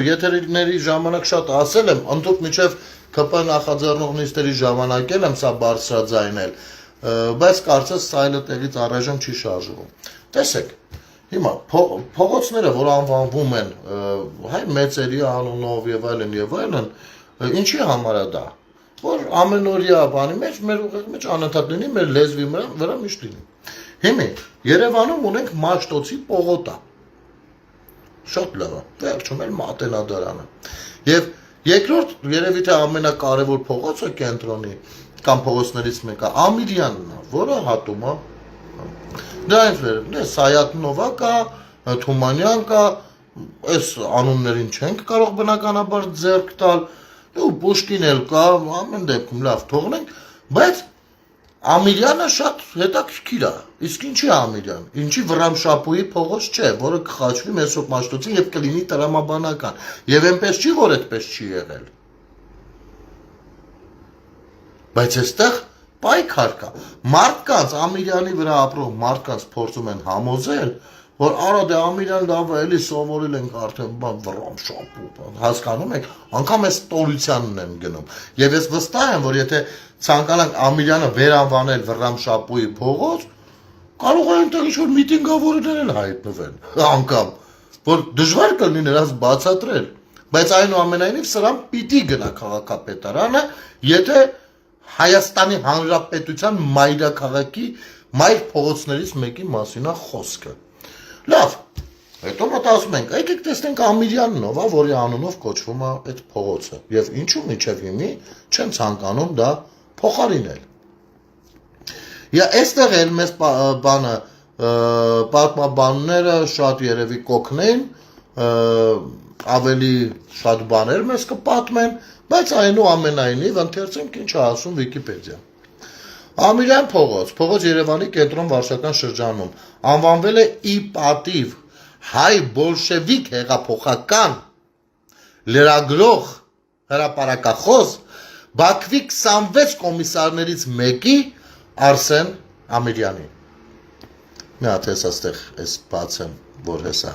եթերների ժամանակ շատ ասել եմ, ընդհանուր միջև ԿՊ նախաձեռնողների ժամանակ եմ սա բարձրաձայնել, բայց կարծես սա այլ տեղից առայժմ չի շարժվում։ Տեսեք, հիմա փողոցները, որ անվանվում են հայ մեծերի անունով եւ այլն, ինչի համար է դա, որ ամենօրյա բանի մեջ մեր ուղեղի մեջ անընդհատ լինի, մեր լեզվի վրա միշտ լինի։ Հիմա Երևանում ունենք Մաշտոցի պողոտա, շատ լավ է, վերջում էլ Մատենադարանը, եւ երկրորդ երևի թե ամենակարևոր փողոցը կենտրոնի կամ փողոցներից մեկը Ամիրյանն է, որը հատում է դա ինձ վերևն է, Սայատնովա կա, Թումանյան կա, այս անուններին չենք կարող բնականաբար ձեռք տալ, ու Պուշկին էլ կա, ամեն դեպքում լավ թողնենք, բայց Ամիրյանը շատ հետաքրքիր է, իսկ ինչի Ամիրյան, ինչի Վռամշապուհի փողոց չէ, որը կխաչվի Մեսրոպ Մաշտոցին եւ կլինի տրամաբանական, եւ այնպես չի, որ այդպես չի եղել։ Բայց այստեղ պայքար կա, մարդկանց Ամիրյանի վրա ապրող մարդկանց փորձում են համոզել, որ արա դե Ամիրյան լավ է, էլի սովորել ենք արդեն Վռամշապուհ, հասկանում եք, անգամ այս տորությանն եմ գնում, եւ ես վստահ եմ, որ եթե ցանկանանք Ամիրյանը վերանվանել Վռամշապուհի փողոց, կարող է այնտեղ ինչ-որ միտինգավորներ էլ հայտնվեն, անգամ, որ դժվար կլինի նրանց բացատրել, բայց այնուամենայնիվ սրան պիտի գնա քաղաքապետարանը, եթե Հայաստանի Հանրապետության մայրաքաղաքի մայր փողոցներից մեկի մասին է խոսքը։ Լավ, հետո մտածում ենք, եկեք տեսնենք Ամիրյանն ով է, որի անունով կոչվում է այդ փողոցը, եւ ինչու մինչեւ հիմի չեն ցանկանում դա փոխարինել։ Եա այստեղ էլ մեզ բանը պատմաբանները շատ երևի կօգնեն, ավելի շատ բաներ մեզ կպատմեն, բայց այնուամենայնիվ ընթերցենք ինչ է ասում Վիկիպեդիա։ Ամիրյան փողոց Երևանի կենտրոն վարչական շրջանում, անվանվել է ի պատիվ հայ բոլշևիկ հեղափոխական լրագրող հրապարակախոս Բաքվի 26 կոմիսարներից մեկի Արսեն Ամիրյանի։ Մի հատ ես այստեղ ես բացեմ, որ հեսա։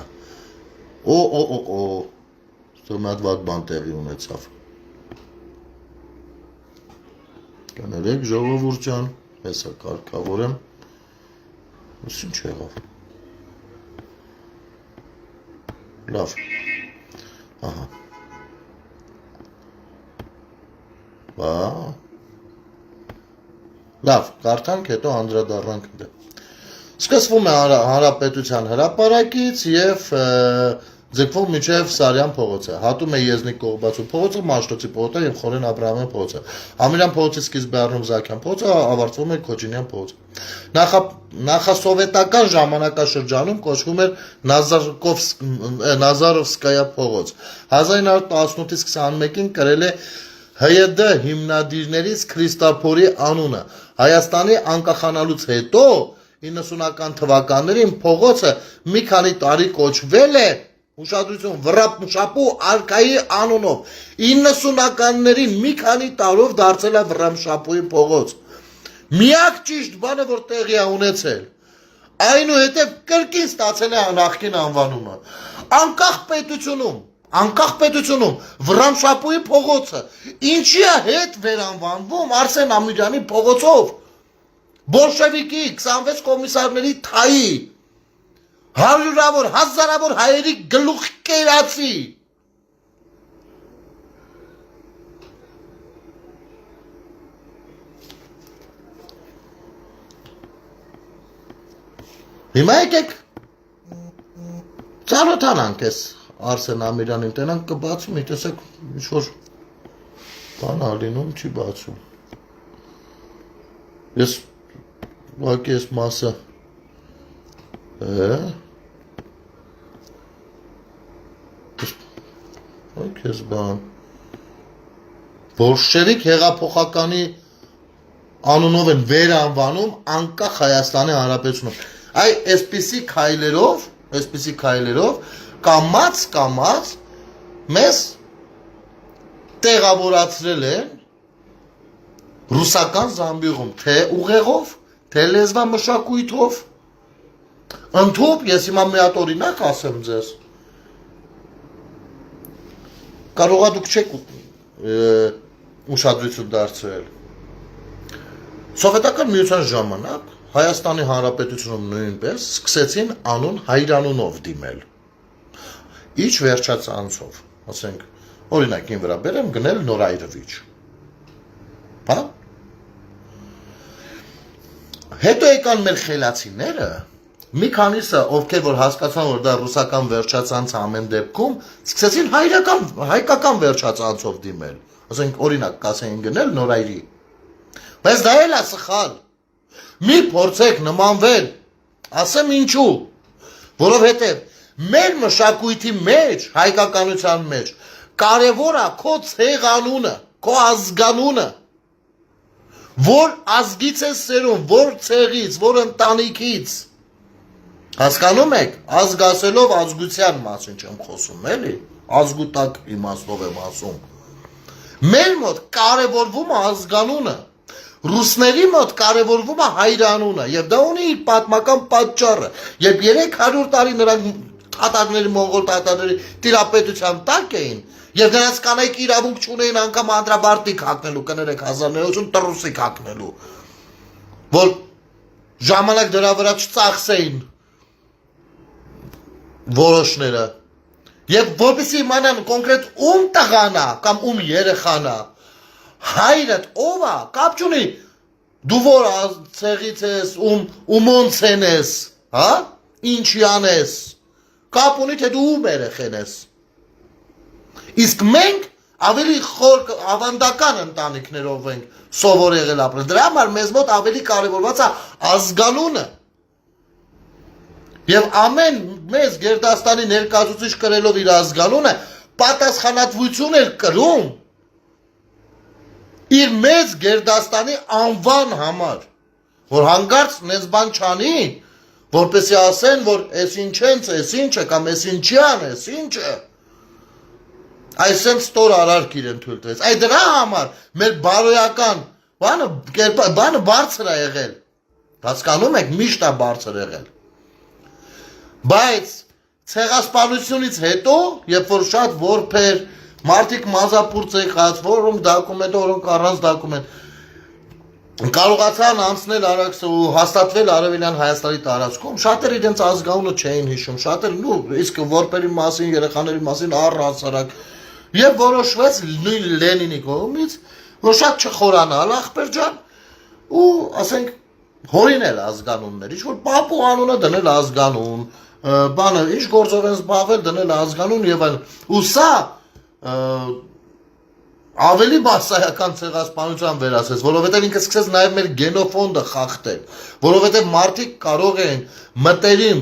Ստոմատ վատ բան տեղի ունեցավ։ Կներեք ժողովուրդ ջան, հեսա կարգավորեմ։ Ո՞ւս ինչ եղավ։ Լավ։ Ահա։ Բա։ Լավ, կարդանք, հետո անդրադառնանք դե։ Սկսվում է Հանրապետության հրապարակից եւ ձգվում մինչև Սարյան փողոցը, հատում է Եզնիկ Կողբացու փողոցը, Մաշտոցի փողոցը եւ Խորեն Աբրահամյան փողոցը։ Ամիրյան փողոցի սկիզբը առնում Զաքյան փողոցը, ավարտվում է Քոչինյան փողոցը։ Նախասովետական ժամանակաշրջանում կոչվում էր Նազարովսկայա փողոց։ 1918-ից 21-ին կրել է ՀՅԴ հիմնադիրներից Քրիստափորի անունը։ Հայաստանի անկախանալուց հետո 90-ական թվականներին փողոցը մի քանի տարի կոչվել է ուշադրություն Վռամշապուհ արքայի անունով 90-ականներին մի քանի տարով դարձել է Վռամշապուհի փողոց Միակ ճիշտ բանը, որ տեղի է ունեցել, այնուհետև կրկին ստացել է նախկին անվանումը։ Անկախ պետությունում Վրանշապուի փողոցը ինչի է հետ վերանվանվում Արսեն Ամիրյանի փողոցով, բոլշևիկի 26 կոմիսարների թայի, հարյուրավոր, հազարավոր հայերի գլուխ կերացի։ Հիմա եկեք ծանոթանանք ես Արսեն Ամիրյանին, տենանք կբացում, տեսեք ինչ-որ բան ալինում չի բացում։ Ես ուղղակի ես մասը Այս բան Բոլշևիկ հեղափոխականի անունով են վերանվանում անկախ Հայաստանի Հանրապետությունում։ Այ այսպիսի քայլերով կամաց մեզ տեղավորացրել են ռուսական զամբյուղում, թե ուղեղով, թե լեզվամշակույթով։ Ընդհուպ ես հիմա մի հատ օրինակ ասեմ ձեզ։ Կարողա դուք չեք ուշադրություն դարձրել։ Սովետական միության ժամանակ Հայաստանի Հանրապետությունում նույնպես սկսեցին անուն հայրանունով դիմել։ Ինչ վերջած անցով, ասենք, օրինակին վրա բերեմ գնել Նորայրվիչ։ Հա? Հետո եկան մեր խելացիները, մի քանիսը, ովքեր որ հասկացան, որ դա ռուսական վերջացանց ամեն դեպքում, սկսեցին հայկական վերջացանցով դիմել։ Ասենք, օրինակ, կասեին գնել Նորայրի։ Բայց դա էլ է սխալ։ Մի փորձեք նմանվել, ասեմ ինչու, որովհետև մեր մշակույթի մեջ, հայկականության մեջ, կարևոր է քո ցեղանունը, քո ազգանունը, որ ազգից ես սերում, որ ցեղից, որ ընտանիքից, հասկանում եք, ազգ ասելով ազգության մասին չեմ խոսում, էլի, ազգուտակ իմաստով եմ ասում, մեր մոտ կարևորվում է ազգանունը, ռուսների մոտ կարևորվում է հայրանունը, և դա ունի իր պատմական պատճառը, երբ 300 տարի նրանք թաթարների, մոնղոլ թաթարների տիրապետության տակ էին, և նրանց կանայք իրավունք չունեին անգամ անդրաբարտիկ հագնելու, կներեք 1980 տրուսիկ հագնելու, որ ժամանակ դրա վրա չծախսեին որոշները, և որպեսզի իմանան կոնկրետ ում տղան է կամ ում երեխան է, հայրդ ով է, կապ չունի, դու որ ցեղից ես, ումոնցեն ես, հա, ինչյան ես, կապ ունի, թե դու ում երեխեն ես։ Իսկ մենք ավելի խոր ավանդական ընտանիքներով ենք սովոր եղել ապրել, դրա համար մեզ մոտ ավելի կարևորված է ազգանունը։ Եվ ամեն մեզ Գերդաստանի ներկայացուցիչ կրելով իր ազգանունը, պատասխանատվություն էր կրում իր մեծ Գերդաստանի անվան համար, որ հանգարց նենց բան չանի, որպեսի ասեն, որ ես ինչենց, ես ինչը, կամ ես ինչյան, ես ինչը, այսենց ստոր արարք իրեն թույլ տվեց։ Այ դրա համար մեր բարոյական բանը բարձր է եղել, հասկանում եք, միշտ է բարձր եղել։ Բայց ցեղասպանությունից հետո, երբ որ շատ որբեր, մարդիկ մազապուրծ եղած, որոնք դոկումենտ, որոնք առանց դոկումենտ, կարողացան անցնել արաքսը ու հաստատվել Արևելյան Հայաստանի տարածքում, շատերը իրենց ազգանունը չէին հիշում, շատերը իսկ որբերի մասին, երեխաների մասին առհասարակ, եւ որոշվեց նույն Լենինի կողմից, որ շատ չխորանալ ախպեր ջան, ու ասենք հորինել ազգանուններ, ինչ որ պապու անունը դնել ազգանուն, բանը ինչ գործով են զբաղվել դնել ազգանուն եւ այլն, ու սա ավելի բացայական ցեղասպանության վերածեց, որովհետև ինքը սկսեց նաև մեր գենոֆոնդը խախտել, որովհետև մարդիկ կարող են մտերիմ,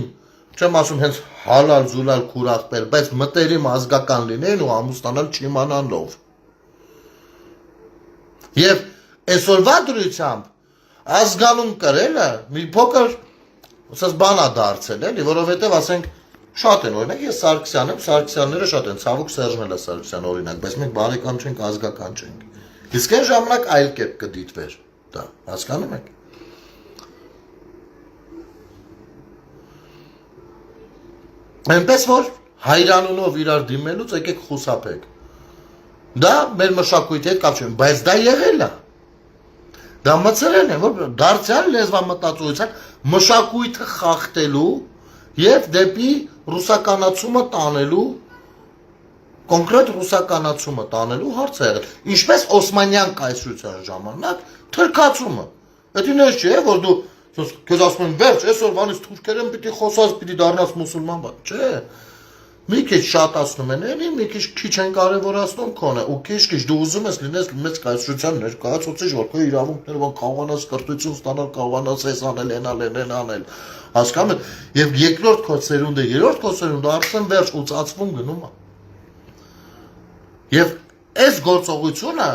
չեմ ասում հենց հալալ զուլալ քուրախտել, բայց մտերիմ ազգական լինեն ու ամուսնանալ չիմանալով։ Եվ այսօրվա դրությամբ ազգանուն կրելը մի փոքր ասես բան է դարձել, էլի, որովհետև ասենք շատ են, օրինակ ես Սարգսյան եմ, Սարգսյանները շատ են, ցավոք Սերժն էլ է Սարգսյան օրինակ, բայց մենք բարեկամ չենք, ազգական չենք։ Իսկ այն ժամանակ այլ կերպ կդիտվեր։ դա, հասկանում եք։ Այնպես որ հայրանունով իրար դիմելուց եկեք խուսափեք։ Դա մեր մշակույթի հետ կապ չունի, բայց դա եղել է։ Դա մցրեն է, որ դարձյալ լեզվամտածողության մշակույթը խախտելու եւ դեպի ռուսականացումը տանելու կոնկրետ ռուսականացումը տանելու հարց է եղել։ Ինչպես Օսմանյան կայսրության ժամանակ թրքացումը։ Դա ինչ չէ, որ դու քեզ ասում են վերջ, այսօրվանից թուրքերեն պիտի խոսած, պիտի դառնաս մուսուլման, չէ։ Մի քիչ շատացնում են էլի, մի քիչ են կարևորացնում քոնը, ու քիչ դու ուզում ես լինես մեծ կայսրության ներկայացուցիչ, որ քո իրավունքները կարողանաս կրթություն ստանալ, կարողանաս այս անել, այն անել, հասկանում ես, եւ երկրորդ քո սերունդը, երրորդ քո սերունդը արդեն վերջ ու ծածվում գնում է։ Եվ այս գործողությունը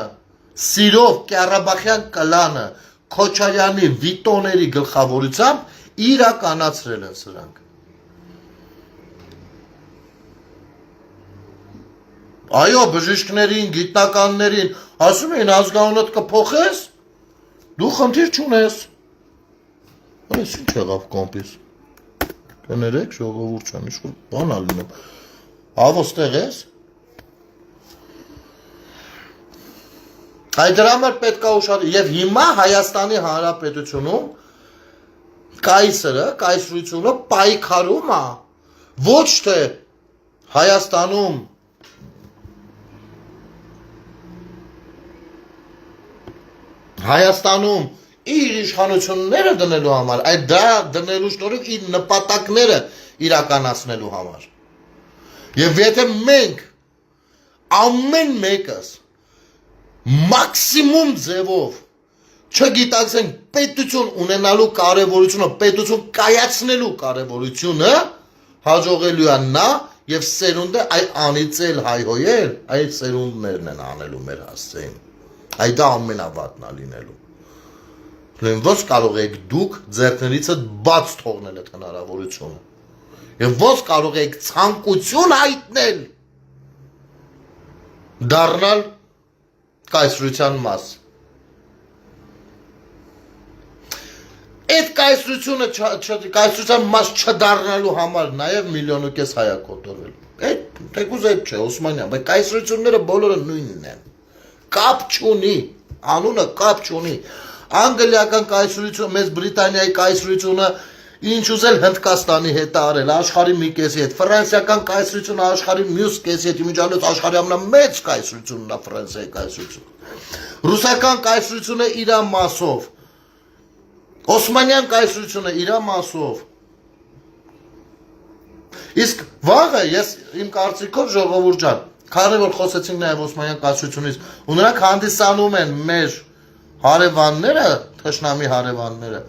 Սիրով Ղարաբաղյան կլանը Քոչարյանի վիտոների գլխավորությամբ իրականացրել են սրանք։ Այո, բժիշկներին, գիտնականներին, ասում էին ազգանունդ կփոխես, դու խնդիր չունես։ Այս ինչ եղավ կոմպիս։ Կներեք, ժողովուրդ ջան, ինչ-որ բան ա լինում։ Հավոստեղ ես։ Այդ դրա համար պետք է ուշադրել, եւ հիմա Հայաստանի Հանրապետությունում կայսրությունը պայքարում է ոչ թե Հայաստանում իր իշխանությունները դնելու համար, այդ դա դնելու շնորհիվ իր նպատակները իրականացնելու համար։ Եվ եթե մենք ամեն մեկս մաքսիմում ձևով չգիտակցենք պետություն ունենալու կարևորությունը, պետություն կայացնելու կարևորությունը, հաջողելու է նա եւ սերունդը այ անիծել հայհոյել, այդ սերունդներն են անելու մեր հասցեին։ Այ դա ամենավատն է լինելու։ Ուրեմն ոչ կարող եք դուք ձեռքներիցդ բաց թողնել այդ հնարավորությունը։ Եվ ոչ կարող եք ցանկություն հայտնել դառնալ կայսրության մաս։ Այդ կայսրության մաս չդառնալու համար նաև 1.5 միլիոն հայ է կոտորվել։ Այդ թեկուզ այդ չէ, Օսմանյան, բայց կայսրությունները բոլորը նույնն են։ Կապ չունի, անունը կապ չունի։ Անգլիական կայսրությունը, Մեծ Բրիտանիայի կայսրությունը ինչ ուզել Հնդկաստանի հետ արել, աշխարհի մի կեսի հետ, ֆրանսիական կայսրությունը աշխարհի մյուս կեսի հետ, իմիջիալոց աշխարհի ամենամեծ կայսրությունն է Ֆրանսիայի կայսրությունը։ Ռուսական կայսրությունը իր մասով, Օսմանյան կայսրությունը իր մասով։ Իսկ վաղը ես իմ կարծիքով ժողովուրդ ջան, քանի որ խոսեցինք նաև Օսմանյան կայսրությունից, ու նրանք հանդիսանում են մեր հարևանները, թշնամի հարևանները,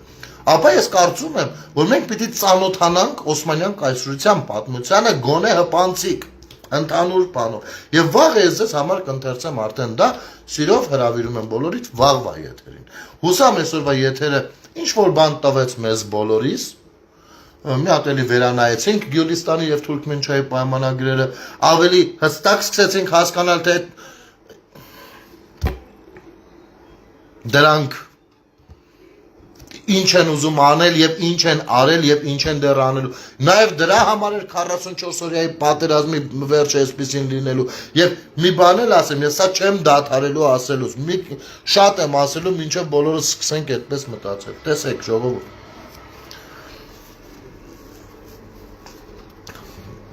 ապա ես կարծում եմ, որ մենք պիտի ծանոթանանք Օսմանյան կայսրության պատմությանը գոնե հպանցիկ, ընդհանուր բանով։ Եվ վաղ ես ձեզ համար կընթերցեմ արդեն դա, սիրով հրավիրում եմ բոլորիդ վաղվա եթերին։ Հուսամ այսօրվա եթերը ինչ որ բան տվեց մեզ բոլորիս, մի հատ էլի վերանայեցինք Գյուլիստանի եւ Թուրքմենչայի պայմանագրերը, ավելի հստակ սկսեցինք հասկանալ, թե դրանք ինչ են ուզում անել եւ ինչ են արել եւ ինչ են դեռ անելու։ Նաեւ դրա համար էր 44 օրյայի պատերազմի վերջը այսպեսին լինելու։ Եվ մի բան էլ ասեմ, ես սա չեմ դադարելու ասելուց։ Մի շատ եմ ասելու, մինչեւ բոլորը սկսենք այդպես մտածել։ Տեսեք, ժողովուրդ։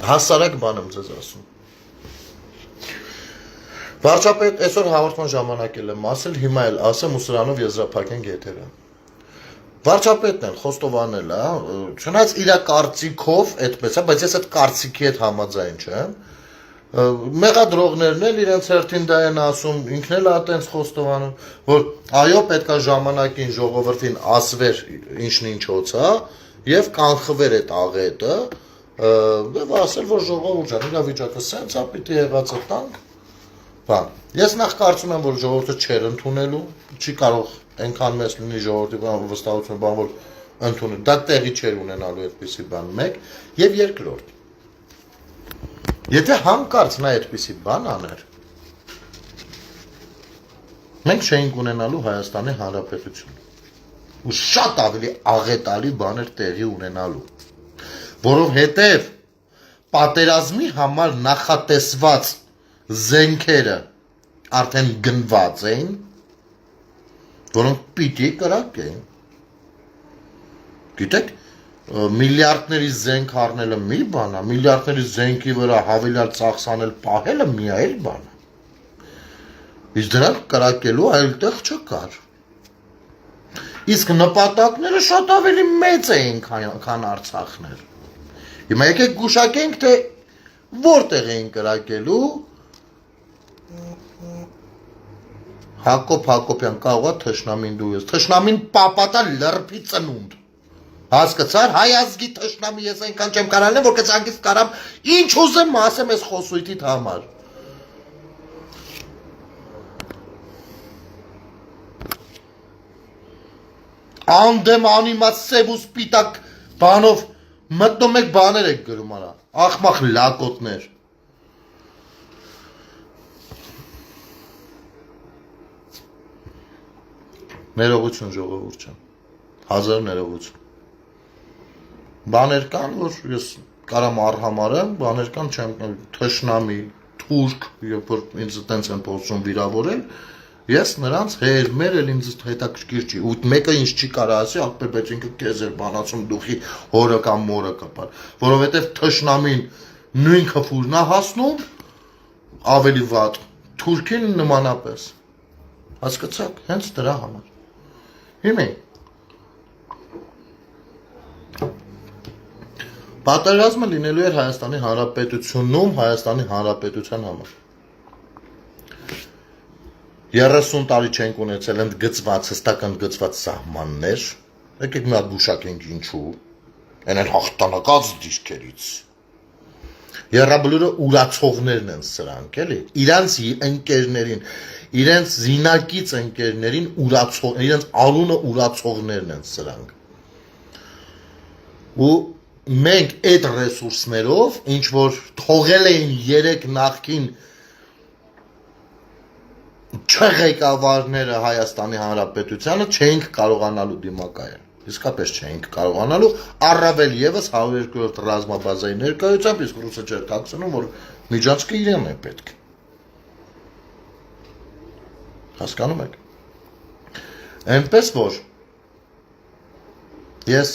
Հասարակ բան եմ ձեզ ասում։ Վարչապետ այսօր հաղորդման ժամանակել եմ ասել, հիմա էլ ասեմ ու սրանով եզրափակենք եթերը։ Վարչապետն են խոստովանել, չնայած իր կարծիքով այդպես է, բայց ես այդ կարծիքի հետ համաձայն չեմ։ Մեղադրողներն էլ իրենց հերթին դա են ասում, ինքն էլ այտենց խոստովանում, որ այո, պետքա ժամանակին ժողովրդին ասվեր ինչն ինչոց է եւ կանխվեր այդ աղետը, եւ ասել, որ ժողովուրդ ջան, իրավիճակը սենց է, պիտի եղածը տանք։ Բան։ Ես նախ կարծում եմ, որ ժողովուրդը չէր ընդունելու, չի կարող այնքան մեծ լինի ժողովրդի վստահությունը, բան որ ընդունել։ Դա տեղի չէր ունենալու այդպիսի բան մեկ, եւ երկրորդ։ Եթե հանկարծ նա այդպիսի բան աներ, Մենք չէինք ունենալու Հայաստանի Հանրապետություն։ Ու շատ ավելի աղետալի բաներ տեղի ունենալու, որովհետև պատերազմի համար նախատեսված զենքերը արդեն գնված էին, որոնք պիտի կրակեին։ Գիտեք, միլիարդների զենք առնելը մի բան է, միլիարդների զենքի վրա հավելյալ ծախսանել պահելը մի այլ բան է։ Իսկ դրանք կրակելու այլ տեղ չկար։ Իսկ նպատակները շատ ավելի մեծ էին, քան Արցախներ։ Հիմա եկեք գուշակենք, թե որտեղ էին կրակելու։ Հակոբ Հակոբյան կարող է թշնամին դու ես։ Թշնամին պապատա լրբի ծնունդ։ Հասկացար, հայ ազգի թշնամի ես այնքան չեմ կարալնեմ, որ կցանկից կարամ ինչ ուզեմ ասեմ այս խոսույթիդ համար։ Անդեմ անիմաց սև ու սպիտակ բանով մտնում եք բաներ եք գրում արա, ախմախ լակոտներ։ Ներողություն ժողովուրդ ջան, հազար ներողություն։ Բաներ կան, որ ես կարամ արհամարեմ, բաներ կան չեմ թշնամի, թուրք, երբ որ ինձ տենց են փորձում վիրավորել, ես նրանց մեր էլ ինձ հետաքրքիր չի, ու մեկը ինձ չի կարա ասի, ախպեր, բայց ինքը քեզ էր բանացում դուխի հորը կամ մորը կապար, որովհետև թշնամին նույն քֆուրն է հասնում, ավելի վատ, թուրքին նմանապես, հասկացաք, հենց դրա համար։ Հիմա պատերազմը լինելու էր Հայաստանի Հանրապետությունում, Հայաստանի Հանրապետության համար։ 30 տարի չենք ունեցել ընդգծված, հստակ ընդգծված սահմաններ, եկեք մի հատ գուշակենք ինչու, այն էլ հաղթանակած դիրքերից։ Եռաբլուրը ուրացողներն են սրանք, էլի, իրանց ընկերներին, իրենց զինակից ընկերներին ուրացող, իրենց անունը ուրացողներն են սրանք։ Ու մենք այդ ռեսուրսներով, ինչ որ թողել էին 3 նախկին չղեկավարները Հայաստանի Հանրապետությանը, չէինք կարողանալու դիմակայել։ Իսկապես չէինք կարողանալու, առավել եւս 102-րդ ռազմաբազայի ներկայությամբ, իսկ ռուսը չէր կացնում, որ միջանցքը իրեն է պետք։ Հասկանում եք։ Այնպես որ ես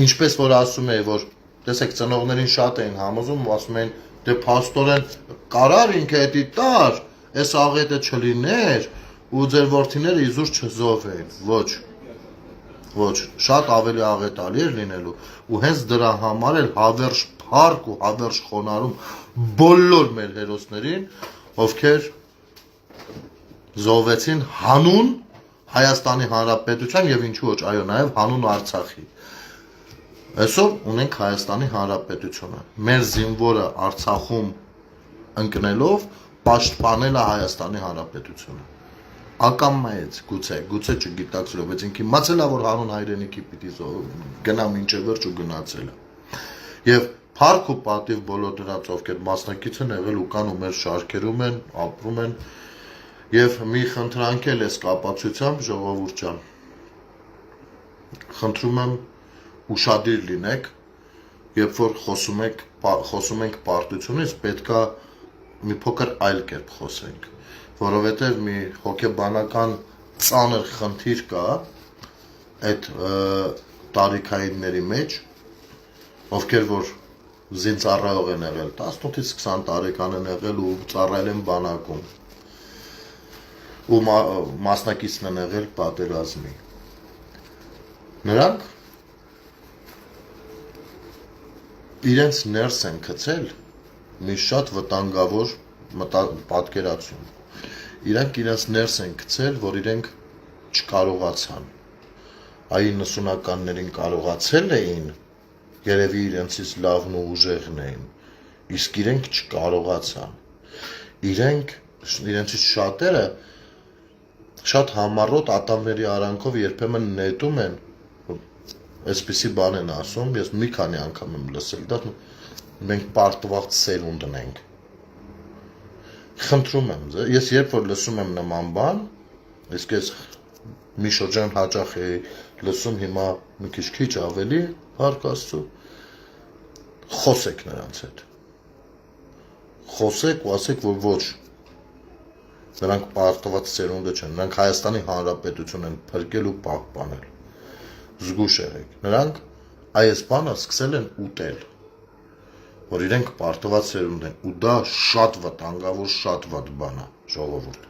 ինչպես որ ասում էի, որ տեսեք ծնողներին շատ էին համոզում, ասում էին, դե փաստորեն կարար ինքը էդի տար, այս աղետը չլիներ ու ձեր որդիները իզուր չզովեին։ Ոչ, շատ ավելի աղետալի էր լինելու ու հենց դրա համար էլ հավերժ փառք ու հավերժ խոնարհում բոլոր մեր հերոսներին, ովքեր զոհվեցին հանուն Հայաստանի Հանրապետության եւ ինչու ոչ, այո, նաեւ հանուն Արցախի։ Այսօր ունենք Հայաստանի Հանրապետությունը։ Մեր զինվորը Արցախում ընկնելով պաշտպանել է Հայաստանի Հանրապետությունը։ Ակամայեց, գուցե չգիտակցելով, բայց ինքը իմացել է, որ հանուն հայրենիքի պիտի գնա մինչև վերջ ու գնացել է։ Եվ փառք ու պատիվ բոլոր դրանց, ովքեր մասնակից են եղել ու կան ու մեր շարքերում են, ապրում են։ Եվ մի խնդրանք էլ էս կապացությամբ, ժողովուրդ ջան, խնդրում եմ ուշադիր լինեք, երբ որ խոսում ենք պարտությունից, պետքա մի փոքր այլ կերպ խոսենք, որովհետև մի հոգեբանական ծանր խնդիր կա այդ տարիքայինների մեջ, ովքեր որ զինծառայող են եղել, 18-ից 20 տարեկան են եղել ու ծառայել են բանակում, ու մասնակիցն են եղել պատերազմի։ Նրանք իրենց ներս են գցել մի շատ վտանգավոր պատկերացում։ Իրանք իրենց ներս են գցել, որ իրենք չկարողացան։ Այ 90-ականներին կարողացել էին, երևի իրենցից լավն ու ուժեղն էին, իսկ իրենք չկարողացան։ Իրենցից շատերը շատ համառոտ ատամների արանքով երբեմն նետում են, այսպիսի բան են ասում, ես մի քանի անգամ եմ լսել դա, մենք պարտված սերունդն ենք։ Խնդրում եմ ձեզ, ես երբ որ լսում եմ նման բան, իսկ ես մի շրջան հաճախ էի լսում, հիմա մի քիչ ավելի, փառք Աստծո, խոսեք նրանց հետ։ Խոսեք ու ասեք, որ ոչ, նրանք պարտված ծերունդը չեն, նրանք Հայաստանի Հանրապետություն են փրկել ու պահպանել։ Զգուշ եղեք, նրանք այս բանը սկսել են ուտել, որ իրենք պարտված ծերունդ են, ու դա շատ վտանգավոր, շատ վատ բան է, ժողովուրդ,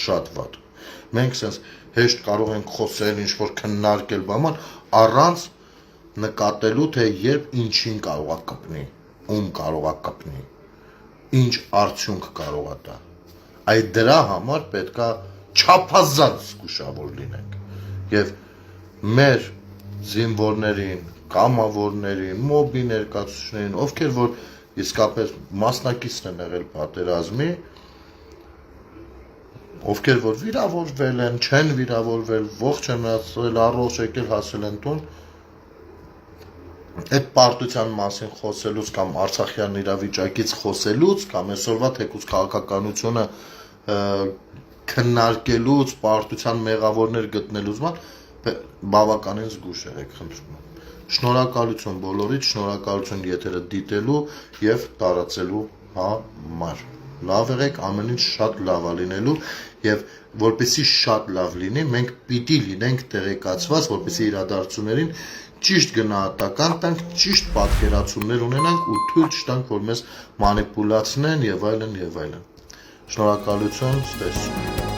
շատ վատ։ Մենք sense հեշտ կարող ենք խոսել, ինչ-որ քննարկել բան, առանց նկատելու, թե երբ ինչին կարող է կպնի, ում կարող է կպնի, ինչ արդյունք կարող է տա։ Այդ դրա համար պետքա չափազանց զգուշավոր լինենք։ Եվ մեր զինվորներին, կամավորներին, մոբի ներկայացուցիչներին, ովքեր որ իսկապես մասնակիցն են եղել պատերազմի, ովքեր որ վիրավորվել են, չեն վիրավորվել, ողջ են մնացել, առողջ եկել հասել են տուն, այդ պարտության մասին խոսելուց կամ Արցախյան իրավիճակից խոսելուց կամ այսօրվա թեկուզ քաղաքականությունը քննարկելուց, պարտության մեղավորներ գտնելուց բավականին զգուշ եղեք, խնդրում եմ։ Շնորհակալություն բոլորիդ, շնորհակալություն եթերը դիտելու եւ տարածելու համար։ Լավ եղեք, ամեն ինչ շատ լավ է լինելու եւ որպեսզի շատ լավ լինի, մենք պիտի լինենք տեղեկացված, որպեսզի իրադարձություններին ճիշտ գնահատական տանք, ճիշտ պատկերացումներ ունենանք ու թույլ չտանք, որ մեզ մանիպուլացնեն եւ այլն եւ այլն։ Շնորհակալություն, ստեսություն։